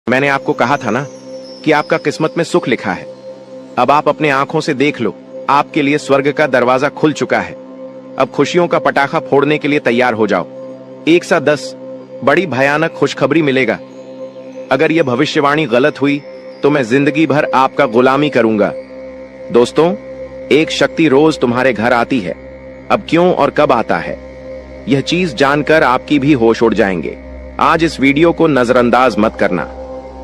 मैंने आपको कहा था ना कि आपका किस्मत में सुख लिखा है। अब आप अपने आंखों से देख लो, आपके लिए स्वर्ग का दरवाजा खुल चुका है। अब खुशियों का पटाखा फोड़ने के लिए तैयार हो जाओ। 1 से 10 बड़ी भयानक खुशखबरी मिलेगा। अगर यह भविष्यवाणी गलत हुई तो मैं जिंदगी भर आपका गुलामी करूंगा। दोस्तों, एक शक्ति रोज तुम्हारे घर आती है। अब क्यों और कब आता है, यह चीज जानकर आपकी भी होश उड़ जाएंगे। आज इस वीडियो को नजरअंदाज मत करना,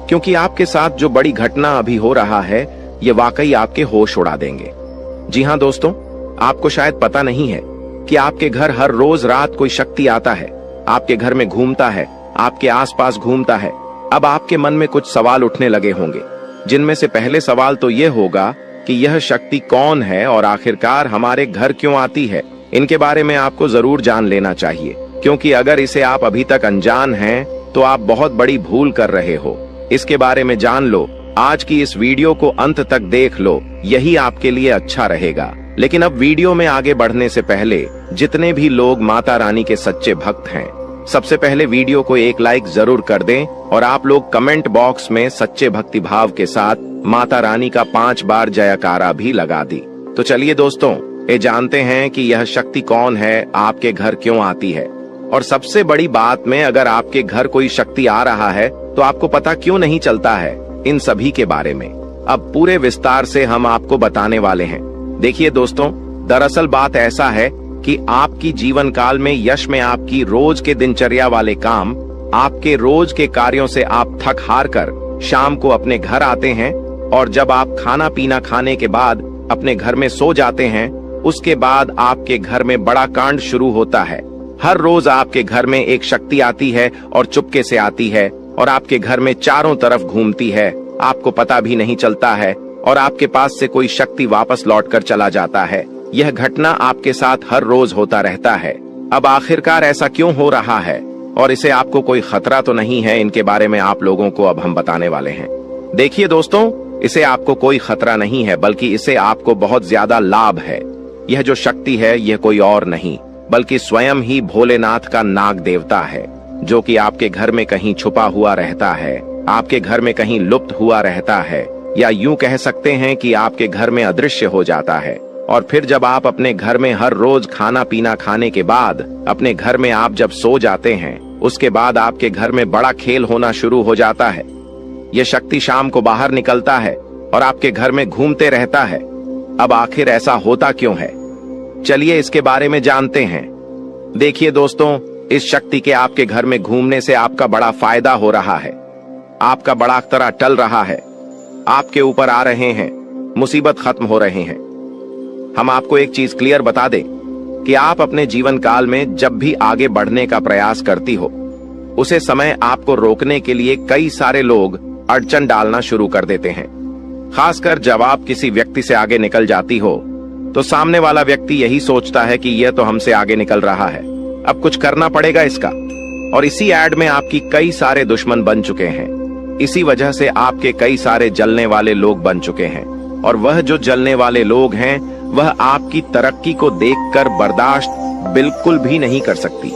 क्योंकि आपके साथ जो बड़ी घटना अभी हो रहा है यह वाकई आपके होश उड़ा देंगे। जी हां दोस्तों, आपको शायद पता नहीं है कि आपके घर हर रोज रात कोई शक्ति आता है, आपके घर में घूमता है, आपके आसपास घूमता है। अब आपके मन में कुछ सवाल उठने लगे होंगे, जिनमें से पहले सवाल तो यह होगा कि यह शक्ति कौन है और आखिरकार हमारे घर क्यों आती है। इनके बारे में आपको जरूर जान लेना चाहिए, क्योंकि अगर इसे आप अभी तक अनजान हैं तो आप बहुत बड़ी भूल कर रहे हो। इसके बारे में जान लो, आज की इस वीडियो को अंत तक देख लो, यही आपके लिए अच्छा रहेगा। लेकिन अब वीडियो में आगे बढ़ने से पहले जितने भी लोग माता रानी के सच्चे भक्त हैं, सबसे पहले वीडियो को एक लाइक जरूर कर दें और आप लोग कमेंट बॉक्स में सच्चे भक्ति भाव के साथ माता रानी का 5 बार जयकारा भी लगा दी। तो चलिए दोस्तों, ये जानते हैं कि यह शक्ति कौन है, आपके घर क्यों आती है, और सबसे बड़ी बात में अगर आपके घर कोई शक्ति आ रहा है तो आपको पता क्यों नहीं चलता है। इन सभी के बारे में अब पूरे विस्तार से हम आपको बताने वाले हैं। देखिए दोस्तों, दरअसल बात ऐसा है कि आपकी जीवन काल में यश में आपकी रोज के दिनचर्या वाले काम, आपके रोज के कार्यों से आप थक हार कर शाम को अपने घर आते हैं, और जब आप खाना पीना खाने के बाद अपने घर में सो जाते हैं, उसके बाद आपके घर में बड़ा कांड शुरू होता है। हर रोज आपके घर में एक शक्ति आती है और चुपके से आती है और आपके घर में चारों तरफ घूमती है, आपको पता भी नहीं चलता है, और आपके पास से कोई शक्ति वापस लौटकर चला जाता है। यह घटना आपके साथ हर रोज होता रहता है। अब आखिरकार ऐसा क्यों हो रहा है और इसे आपको कोई खतरा तो नहीं है, इनके बारे में आप लोगों को अब हम बताने वाले हैं। देखिए दोस्तों, इसे आपको कोई खतरा नहीं है, बल्कि इसे आपको बहुत ज्यादा लाभ है। यह जो शक्ति है यह कोई और नहीं बल्कि स्वयं ही भोलेनाथ का नाग देवता है, जो कि आपके घर में कहीं छुपा हुआ रहता है, आपके घर में कहीं लुप्त हुआ रहता है, या यूं कह सकते हैं कि आपके घर में अदृश्य हो जाता है। और फिर जब आप अपने घर में हर रोज खाना पीना खाने के बाद अपने घर में आप जब सो जाते हैं, उसके बाद आपके घर में बड़ा खेल होना शुरू हो जाता है। यह शक्ति शाम को बाहर निकलता है और आपके घर में घूमते रहता है। अब आखिर ऐसा होता क्यों है, चलिए इसके बारे में जानते हैं। देखिए दोस्तों, इस शक्ति के आपके घर में घूमने से आपका बड़ा फायदा हो रहा है, आपका बड़ा अख्तरा टल रहा है, आपके ऊपर आ रहे हैं, मुसीबत खत्म हो रहे हैं। हम आपको एक चीज क्लियर बता दें कि आप अपने जीवन काल में जब भी आगे बढ़ने का प्रयास करती हो, उसे समय आपको रोकने के लिए कई सारे लोग अड़चन डालना शुरू कर देते हैं। खासकर जब आप किसी व्यक्ति से आगे निकल जाती हो तो सामने वाला व्यक्ति यही सोचता है कि यह तो हमसे आगे निकल रहा है, अब कुछ करना पड़ेगा इसका। और इसी एड में आपकी कई सारे दुश्मन बन चुके हैं। इसी वजह से आपके कई सारे जलने वाले लोग बन चुके हैं, और वह जो जलने वाले लोग हैं वह आपकी तरक्की को देखकर बर्दाश्त बिल्कुल भी नहीं कर सकती।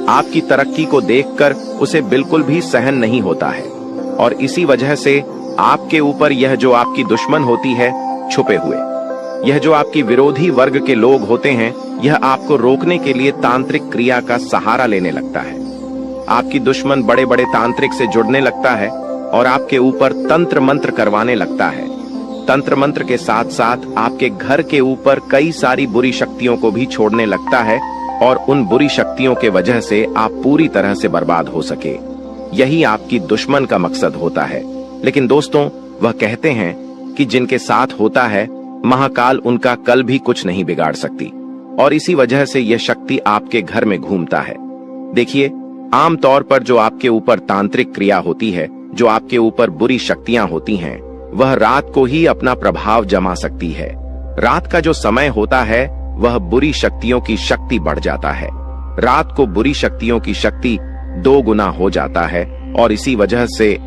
आपकी तरक्की को देखकर उसे बिल्कुल भी सहन नहीं होता है, और इसी वजह से आपके ऊपर यह जो आपकी दुश्मन होती है छुपे हुए, यह जो आपकी विरोधी वर्ग के लोग होते हैं, यह आपको रोकने के लिए तांत्रिक क्रिया का सहारा लेने लगता है। आपकी दुश्मन बड़े बड़े तांत्रिक से जुड़ने लगता है और आपके ऊपर तंत्र मंत्र करवाने लगता है। तंत्र मंत्र के साथ साथ आपके घर के ऊपर कई सारी बुरी शक्तियों को भी छोड़ने लगता है, और उन बुरी शक्तियों के वजह से आप पूरी तरह से बर्बाद हो सके। यही आपकी दुश्मन का मकसद होता है। लेकिन दोस्तों, वह कहते हैं कि जिनके साथ होता है महाकाल उनका कल भी कुछ नहीं बिगाड़ सकती, और इसी वजह से यह शक्ति आपके घर में घूमता है। देखिए, आमतौर पर जो आपके ऊपर तांत्रिक क्रिया होती है, जो आपके ऊपर बुरी शक्तियां होती हैं, वह रात को ही अपना प्रभाव जमा सकती है। रात का जो समय होता है वह बुरी शक्तियों की शक्ति बढ़ जाता है। रात को बुरी शक्तियों की शक्ति 2 गुना हो जाता है, और इसी वजह से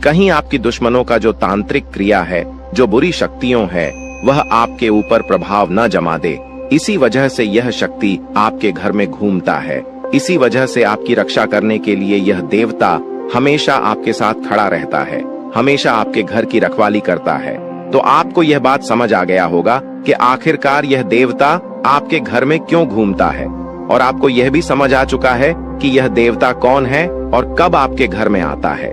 कहीं आपकी दुश्मनों का जो तांत्रिक क्रिया है, जो बुरी शक्तियों है, वह आपके ऊपर प्रभाव न जमा दे। इसी वजह से यह शक्ति आपके घर में घूमता है। इसी वजह से आपकी रक्षा करने के लिए यह देवता हमेशा आपके साथ खड़ा रहता है, हमेशा आपके घर की रखवाली करता है। तो आपको यह बात समझ आ गया होगा कि आखिरकार यह देवता आपके घर में क्यों घूमता है, और आपको यह भी समझ आ चुका है कि यह देवता कौन है और कब आपके घर में आता है।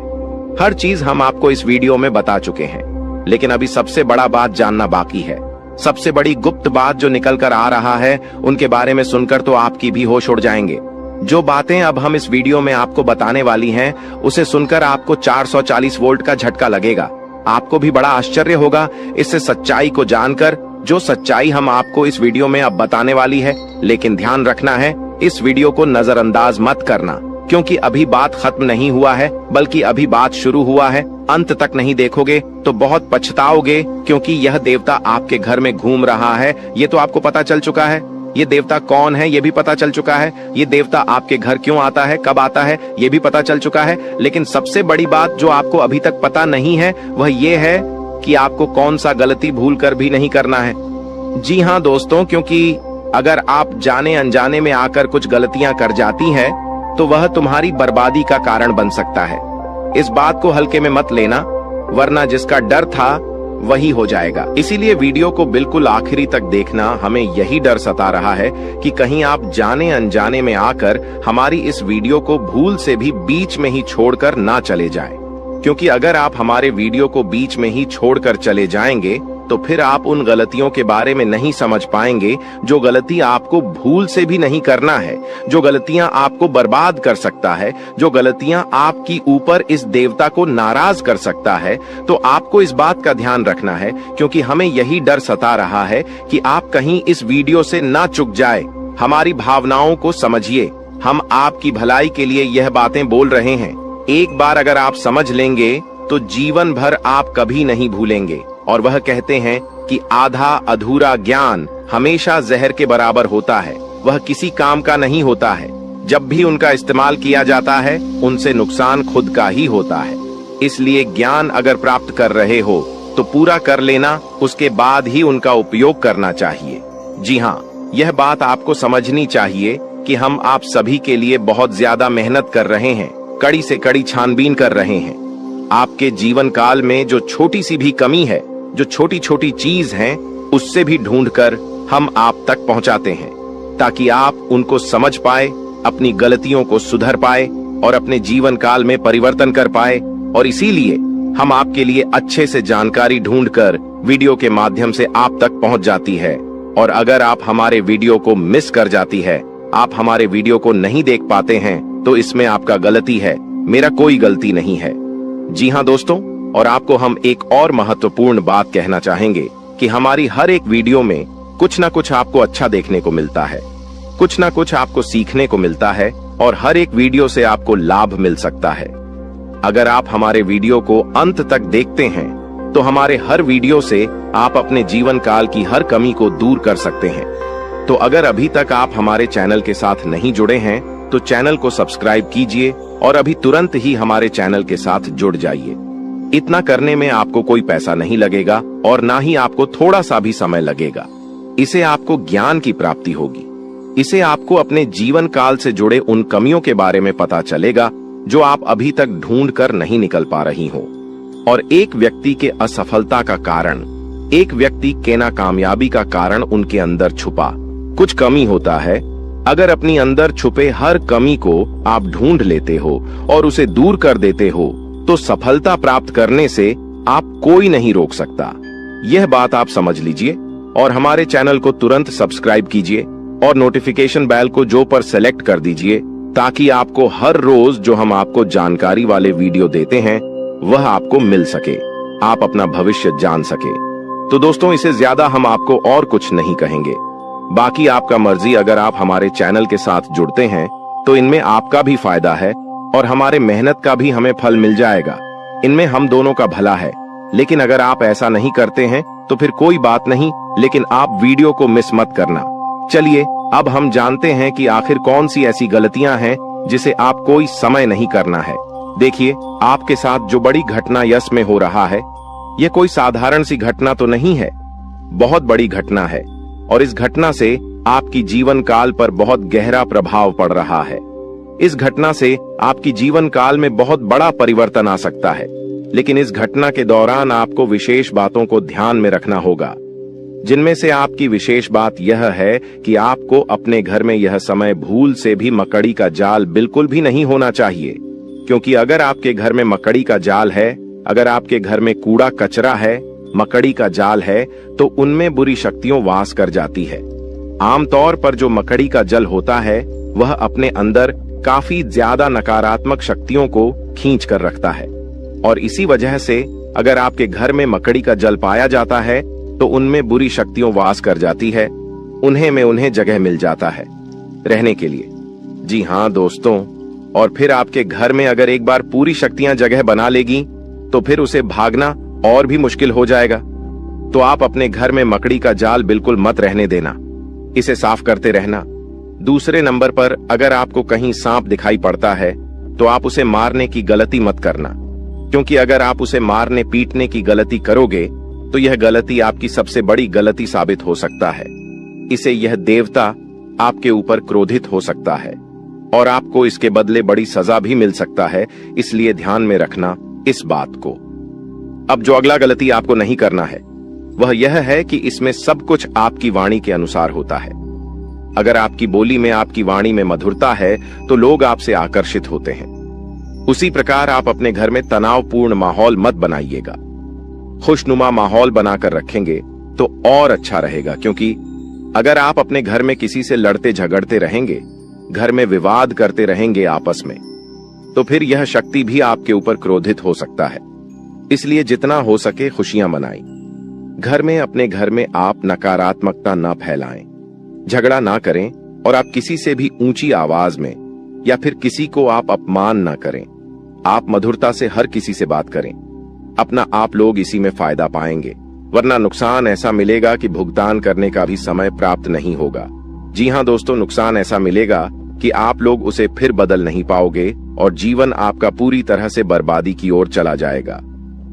हर चीज हम आपको इस वीडियो में बता चुके हैं, लेकिन अभी सबसे बड़ा बात जानना बाकी है। सबसे बड़ी गुप्त बात जो निकल कर आ रहा है, उनके बारे में सुनकर तो आपकी भी होश उड़ जाएंगे। जो बातें अब हम इस वीडियो में आपको बताने वाली हैं, उसे सुनकर आपको 440 वोल्ट का झटका लगेगा। आपको भी बड़ा आश्चर्य होगा इससे सच्चाई को जानकर, जो सच्चाई हम आपको इस वीडियो में अब बताने वाली है। लेकिन ध्यान रखना है, इस वीडियो को नजरअंदाज मत करना, क्योंकि अभी बात खत्म नहीं हुआ है, बल्कि अभी बात शुरू हुआ है। अंत तक नहीं देखोगे तो बहुत पछताओगे, क्योंकि यह देवता आपके घर में घूम रहा है, ये तो आपको पता चल चुका है। ये देवता कौन है ये भी पता चल चुका है। ये देवता आपके घर क्यों आता है, कब आता है, ये भी पता चल चुका है। लेकिन सबसे बड़ी बात जो आपको अभी तक पता नहीं है, वह ये है कि आपको कौन सा गलती भूल कर भी नहीं करना है। जी हाँ दोस्तों, क्योंकि अगर आप जाने अनजाने में आकर कुछ गलतियां कर जाती हैं, तो वह तुम्हारी बर्बादी का कारण बन सकता है। इस बात को हल्के में मत लेना, वरना जिसका डर था वही हो जाएगा। इसीलिए वीडियो को बिल्कुल आखिरी तक देखना। हमें यही डर सता रहा है कि कहीं आप जाने अनजाने में आकर हमारी इस वीडियो को भूल से भी बीच में ही छोड़कर ना चले जाएं। क्योंकि अगर आप हमारे वीडियो को बीच में ही छोड़कर चले जाएंगे, तो फिर आप उन गलतियों के बारे में नहीं समझ पाएंगे जो गलती आपको भूल से भी नहीं करना है, जो गलतियां आपको बर्बाद कर सकता है, जो गलतियां आपकी ऊपर इस देवता को नाराज कर सकता है। तो आपको इस बात का ध्यान रखना है, क्योंकि हमें यही डर सता रहा है कि आप कहीं इस वीडियो से ना चूक जाए। हमारी भावनाओं को समझिए, हम आपकी भलाई के लिए यह बातें बोल रहे हैं। एक बार अगर आप समझ लेंगे तो जीवन भर आप कभी नहीं भूलेंगे। और वह कहते हैं कि आधा अधूरा ज्ञान हमेशा जहर के बराबर होता है, वह किसी काम का नहीं होता है। जब भी उनका इस्तेमाल किया जाता है, उनसे नुकसान खुद का ही होता है। इसलिए ज्ञान अगर प्राप्त कर रहे हो तो पूरा कर लेना, उसके बाद ही उनका उपयोग करना चाहिए। जी हाँ, यह बात आपको समझनी चाहिए कि हम आप सभी के लिए बहुत ज्यादा मेहनत कर रहे हैं, कड़ी से कड़ी छानबीन कर रहे हैं। आपके जीवन काल में जो छोटी सी भी कमी है, जो छोटी छोटी चीज हैं, उससे भी ढूंढकर हम आप तक पहुंचाते हैं, ताकि आप उनको समझ पाए, अपनी गलतियों को सुधर पाए और अपने जीवन काल में परिवर्तन कर पाए। और इसीलिए हम आपके लिए अच्छे से जानकारी ढूंढकर वीडियो के माध्यम से आप तक पहुंच जाती है। और अगर आप हमारे वीडियो को मिस कर जाती है, आप हमारे वीडियो को नहीं देख पाते हैं, तो इसमें आपका गलती है, मेरा कोई गलती नहीं है। जी हाँ दोस्तों, और आपको हम एक और महत्वपूर्ण बात कहना चाहेंगे कि हमारी हर एक वीडियो में कुछ ना कुछ आपको अच्छा देखने को मिलता है, कुछ ना कुछ आपको सीखने को मिलता है, और हर एक वीडियो से आपको लाभ मिल सकता है। अगर आप हमारे वीडियो को अंत तक देखते हैं, तो हमारे हर वीडियो से आप अपने जीवन काल की हर कमी को दूर कर सकते हैं। तो अगर अभी तक आप हमारे चैनल के साथ नहीं जुड़े हैं, तो चैनल को सब्सक्राइब कीजिए और अभी तुरंत ही हमारे चैनल के साथ जुड़ जाइए। इतना करने में आपको कोई पैसा नहीं लगेगा और ना ही आपको थोड़ा सा भी समय लगेगा। इसे आपको ज्ञान की प्राप्ति होगी। इसे आपको अपने जीवन काल से जुड़े उन कमियों के बारे में पता चलेगा जो आप अभी तक ढूंढ कर नहीं निकल पा रही हो। और एक व्यक्ति के असफलता का कारण, एक व्यक्ति के नाकामयाबी का कारण उनके अंदर छुपा कुछ कमी होता है। अगर अपनी अंदर छुपे हर कमी को आप ढूंढ लेते हो और उसे दूर कर देते हो, तो सफलता प्राप्त करने से आप कोई नहीं रोक सकता। यह बात आप समझ लीजिए और हमारे चैनल को तुरंत सब्सक्राइब कीजिए और नोटिफिकेशन बेल को जो पर सेलेक्ट कर दीजिए, ताकि आपको हर रोज जो हम आपको जानकारी वाले वीडियो देते हैं वह आपको मिल सके, आप अपना भविष्य जान सके। तो दोस्तों, इसे ज्यादा हम आपको और कुछ नहीं कहेंगे। बाकी आपका मर्जी। अगर आप हमारे चैनल के साथ जुड़ते हैं तो इनमें आपका भी फायदा है और हमारे मेहनत का भी हमें फल मिल जाएगा। इनमें हम दोनों का भला है। लेकिन अगर आप ऐसा नहीं करते हैं तो फिर कोई बात नहीं, लेकिन आप वीडियो को मिस मत करना। चलिए अब हम जानते हैं कि आखिर कौन सी ऐसी गलतियां हैं जिसे आप कोई समय नहीं करना है। देखिए, आपके साथ जो बड़ी घटना यश में हो रहा है, यह कोई साधारण सी घटना तो नहीं है, बहुत बड़ी घटना है। और इस घटना से आपकी जीवन काल पर बहुत गहरा प्रभाव पड़ रहा है। इस घटना से आपकी जीवन काल में बहुत बड़ा परिवर्तन आ सकता है, लेकिन इस घटना के दौरान आपको विशेष बातों को ध्यान में रखना होगा, जिनमें से आपकी विशेष बात यह है कि आपको अपने घर में यह समय भूल से भी मकड़ी का जाल बिल्कुल भी नहीं होना चाहिए, क्योंकि अगर आपके घर में मकड़ी का जाल है, अगर आपके घर में कूड़ा कचरा है, मकड़ी का जाल है, तो उनमें बुरी शक्तियां वास कर जाती है। आमतौर पर जो मकड़ी का जल होता है वह अपने अंदर काफी ज्यादा नकारात्मक शक्तियों को खींच कर रखता है, और इसी वजह से अगर आपके घर में मकड़ी का जल पाया जाता है तो उनमें बुरी शक्तियां वास कर जाती है, उन्हें जगह मिल जाता है रहने के लिए। जी हाँ दोस्तों, और फिर आपके घर में अगर एक बार पूरी शक्तियां जगह बना लेगी तो फिर उसे भागना और भी मुश्किल हो जाएगा। तो आप अपने घर में मकड़ी का जाल बिल्कुल मत रहने देना, इसे साफ करते रहना। दूसरे नंबर पर अगर आपको कहीं सांप दिखाई पड़ता है तो आप उसे मारने की गलती मत करना, क्योंकि अगर आप उसे मारने पीटने की गलती करोगे तो यह गलती आपकी सबसे बड़ी गलती साबित हो सकता है। इसे यह देवता आपके ऊपर क्रोधित हो सकता है और आपको इसके बदले बड़ी सजा भी मिल सकता है, इसलिए ध्यान में रखना इस बात को। अब जो अगला गलती आपको नहीं करना है वह यह है कि इसमें सब कुछ आपकी वाणी के अनुसार होता है। अगर आपकी बोली में, आपकी वाणी में मधुरता है तो लोग आपसे आकर्षित होते हैं। उसी प्रकार आप अपने घर में तनावपूर्ण माहौल मत बनाइएगा, खुशनुमा माहौल बनाकर रखेंगे तो और अच्छा रहेगा, क्योंकि अगर आप अपने घर में किसी से लड़ते झगड़ते रहेंगे, घर में विवाद करते रहेंगे आपस में, तो फिर यह शक्ति भी आपके ऊपर क्रोधित हो सकता है। इसलिए जितना हो सके खुशियां मनाएं। घर में, अपने घर में आप नकारात्मकता न फैलाएं, झगड़ा ना करें, और आप किसी से भी ऊंची आवाज में या फिर किसी को आप अपमान ना करें। आप मधुरता से हर किसी से बात करें, अपना आप लोग इसी में फायदा पाएंगे, वरना नुकसान ऐसा मिलेगा कि भुगतान करने का भी समय प्राप्त नहीं होगा। जी हाँ दोस्तों, नुकसान ऐसा मिलेगा कि आप लोग उसे फिर बदल नहीं पाओगे और जीवन आपका पूरी तरह से बर्बादी की ओर चला जाएगा।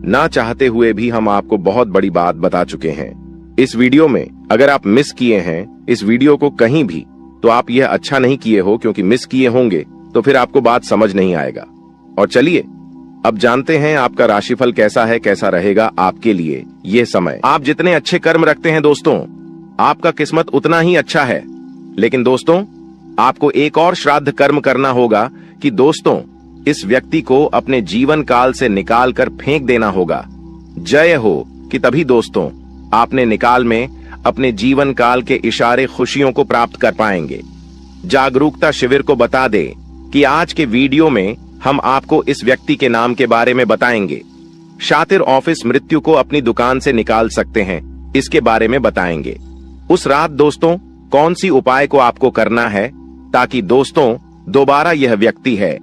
ना चाहते हुए भी हम आपको बहुत बड़ी बात बता चुके हैं इस वीडियो में। अगर आप मिस किए हैं इस वीडियो को कहीं भी, तो आप यह अच्छा नहीं किए हो, क्योंकि मिस किए होंगे तो फिर आपको बात समझ नहीं आएगा। और चलिए अब जानते हैं आपका राशिफल कैसा है, कैसा रहेगा आपके लिए ये समय। आप जितने अच्छे कर्म रखते हैं दोस्तों, आपका किस्मत उतना ही अच्छा है। लेकिन दोस्तों, आपको एक और श्राद्ध कर्म करना होगा कि दोस्तों इस व्यक्ति को अपने जीवन काल से निकाल कर फेंक देना होगा। जय हो कि तभी दोस्तों आपने निकाल में अपने जीवन काल के इशारे खुशियों को प्राप्त कर पाएंगे। जागरूकता शिविर को बता दे कि आज के वीडियो में हम आपको इस व्यक्ति के नाम के बारे में बताएंगे। शातिर ऑफिस मृत्यु को अपनी दुकान से निकाल सकते हैं, इसके बारे में बताएंगे। उस रात दोस्तों कौन सी उपाय को आपको करना है ताकि दोस्तों दोबारा यह व्यक्ति है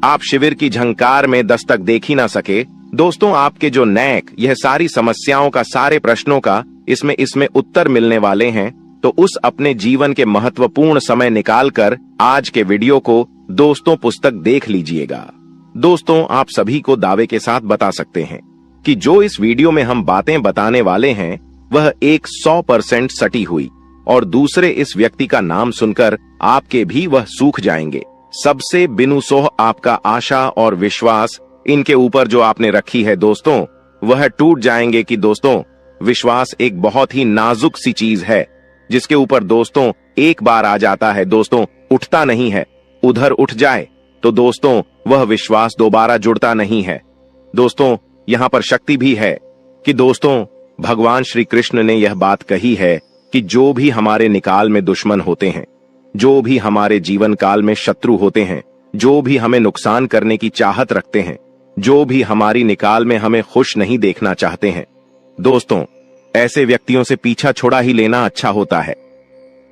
आप शिविर की झंकार में दस्तक देख ही ना सके। दोस्तों आपके जो नैक, यह सारी समस्याओं का, सारे प्रश्नों का इसमें उत्तर मिलने वाले हैं। तो उस अपने जीवन के महत्वपूर्ण समय निकालकर आज के वीडियो को दोस्तों पुस्तक देख लीजिएगा। दोस्तों आप सभी को दावे के साथ बता सकते हैं कि जो इस वीडियो में हम बातें बताने वाले हैं वह 100% सटी हुई, और दूसरे इस व्यक्ति का नाम सुनकर आपके भी वह सूख जाएंगे। सबसे बिनु सोह आपका आशा और विश्वास इनके ऊपर जो आपने रखी है दोस्तों, वह टूट जाएंगे। कि दोस्तों विश्वास एक बहुत ही नाजुक सी चीज है, जिसके ऊपर दोस्तों एक बार आ जाता है दोस्तों उठता नहीं है। उधर उठ जाए तो दोस्तों वह विश्वास दोबारा जुड़ता नहीं है। दोस्तों यहाँ पर शक्ति भी है कि दोस्तों भगवान श्री कृष्ण ने यह बात कही है कि जो भी हमारे निकाल में दुश्मन होते हैं, जो भी हमारे जीवन काल में शत्रु होते हैं, जो भी हमें नुकसान करने की चाहत रखते हैं, जो भी हमारी निकाल में हमें खुश नहीं देखना चाहते हैं, दोस्तों ऐसे व्यक्तियों से पीछा छोड़ा ही लेना अच्छा होता है।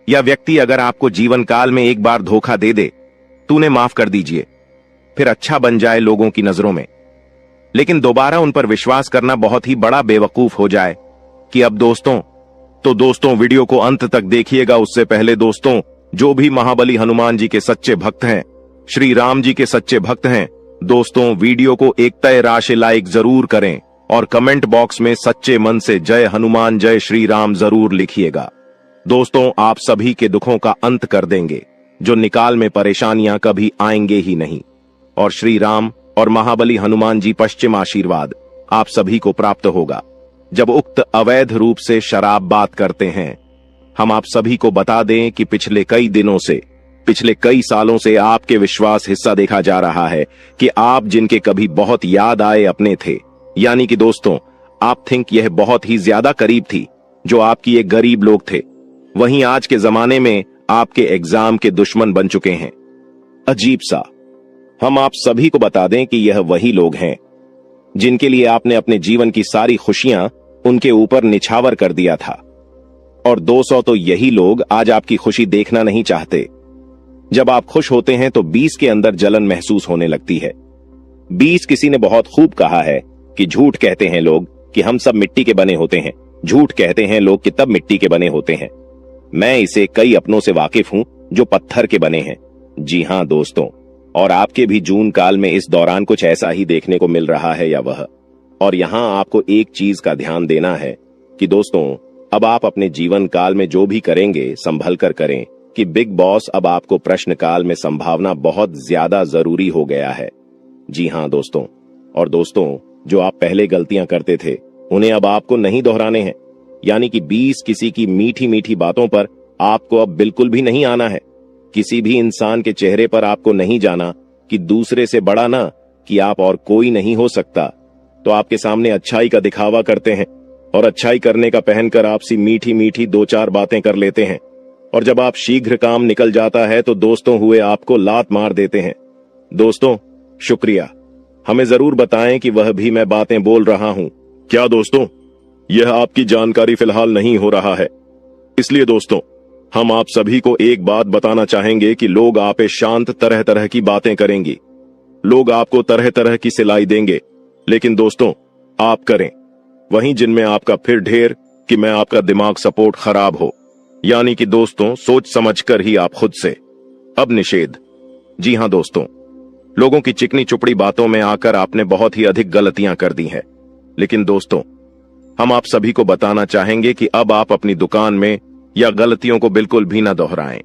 यह व्यक्ति अगर आपको जीवन काल में एक बार धोखा दे दे तो उन्हें माफ कर दीजिए, फिर अच्छा बन जाए लोगों की नजरों में, लेकिन दोबारा उन पर विश्वास करना बहुत ही बड़ा बेवकूफ हो जाए। कि अब दोस्तों वीडियो को अंत तक देखिएगा। उससे पहले दोस्तों जो भी महाबली हनुमान जी के सच्चे भक्त हैं, श्री राम जी के सच्चे भक्त हैं, दोस्तों वीडियो को एक तय राशि लाइक जरूर करें और कमेंट बॉक्स में सच्चे मन से जय हनुमान जय श्री राम जरूर लिखिएगा। दोस्तों आप सभी के दुखों का अंत कर देंगे। जो निकाल में परेशानियां कभी आएंगे ही नहीं। और श्री राम और महाबली हनुमान जी पश्चिम आशीर्वाद आप सभी को प्राप्त होगा। जब उक्त अवैध रूप से शराब बात करते हैं, हम आप सभी को बता दें कि पिछले कई दिनों से, पिछले कई सालों से आपके विश्वास हिस्सा देखा जा रहा है कि आप जिनके कभी बहुत याद आए अपने थे, यानी कि दोस्तों आप थिंक यह बहुत ही ज्यादा करीब थी, जो आपकी एक गरीब लोग थे, वहीं आज के जमाने में आपके एग्जाम के दुश्मन बन चुके हैं। अजीब सा। हम आप सभी को बता दें कि यह वही लोग हैं जिनके लिए आपने अपने जीवन की सारी खुशियां उनके ऊपर निछावर कर दिया था। और 200 तो यही लोग आज आपकी खुशी देखना नहीं चाहते। जब आप खुश होते हैं तो 20 के अंदर जलन महसूस होने लगती है। 20 किसी ने बहुत खूब कहा है कि झूठ कहते हैं लोग कि हम सब मिट्टी के बने होते हैं, झूठ कहते हैं लोग कि तब मिट्टी के बने होते हैं। मैं इसे कई अपनों से वाकिफ हूं जो पत्थर के बने हैं। जी हां दोस्तों, और आपके भी जून काल में इस दौरान कुछ ऐसा ही देखने को मिल रहा है या वह। और यहां आपको एक चीज का ध्यान देना है कि दोस्तों अब आप अपने जीवन काल में जो भी करेंगे संभल कर करें, कि बिग बॉस अब आपको प्रश्न काल में संभावना बहुत ज्यादा जरूरी हो गया है। जी हां दोस्तों, और दोस्तों जो आप पहले गलतियां करते थे उन्हें अब आपको नहीं दोहराने हैं, यानी कि 20 किसी की मीठी मीठी बातों पर आपको अब बिल्कुल भी नहीं आना है। किसी भी इंसान के चेहरे पर आपको नहीं जाना कि दूसरे से बड़ा ना कि आप और कोई नहीं हो सकता, तो आपके सामने अच्छाई का दिखावा करते हैं और अच्छाई करने का पहनकर आपसी मीठी मीठी 2-4 बातें कर लेते हैं। और जब आप शीघ्र काम निकल जाता है तो दोस्तों हुए आपको लात मार देते हैं। दोस्तों शुक्रिया, हमें जरूर बताएं कि वह भी मैं बातें बोल रहा हूं क्या। दोस्तों यह आपकी जानकारी फिलहाल नहीं हो रहा है, इसलिए दोस्तों हम आप सभी को एक बात बताना चाहेंगे कि लोग आप पे शांत तरह तरह की बातें करेंगी, लोग आपको तरह तरह की सिलाई देंगे, लेकिन दोस्तों आप करें वहीं जिनमें आपका फिर ढेर कि मैं आपका दिमाग सपोर्ट खराब हो, यानी कि दोस्तों सोच समझकर ही आप खुद से। अब निषेध। जी हां दोस्तों, लोगों की चिकनी चुपड़ी बातों में आकर आपने बहुत ही अधिक गलतियां कर दी हैं, लेकिन दोस्तों हम आप सभी को बताना चाहेंगे कि अब आप अपनी दुकान में या गलतियों को बिल्कुल भी न दोहराएं।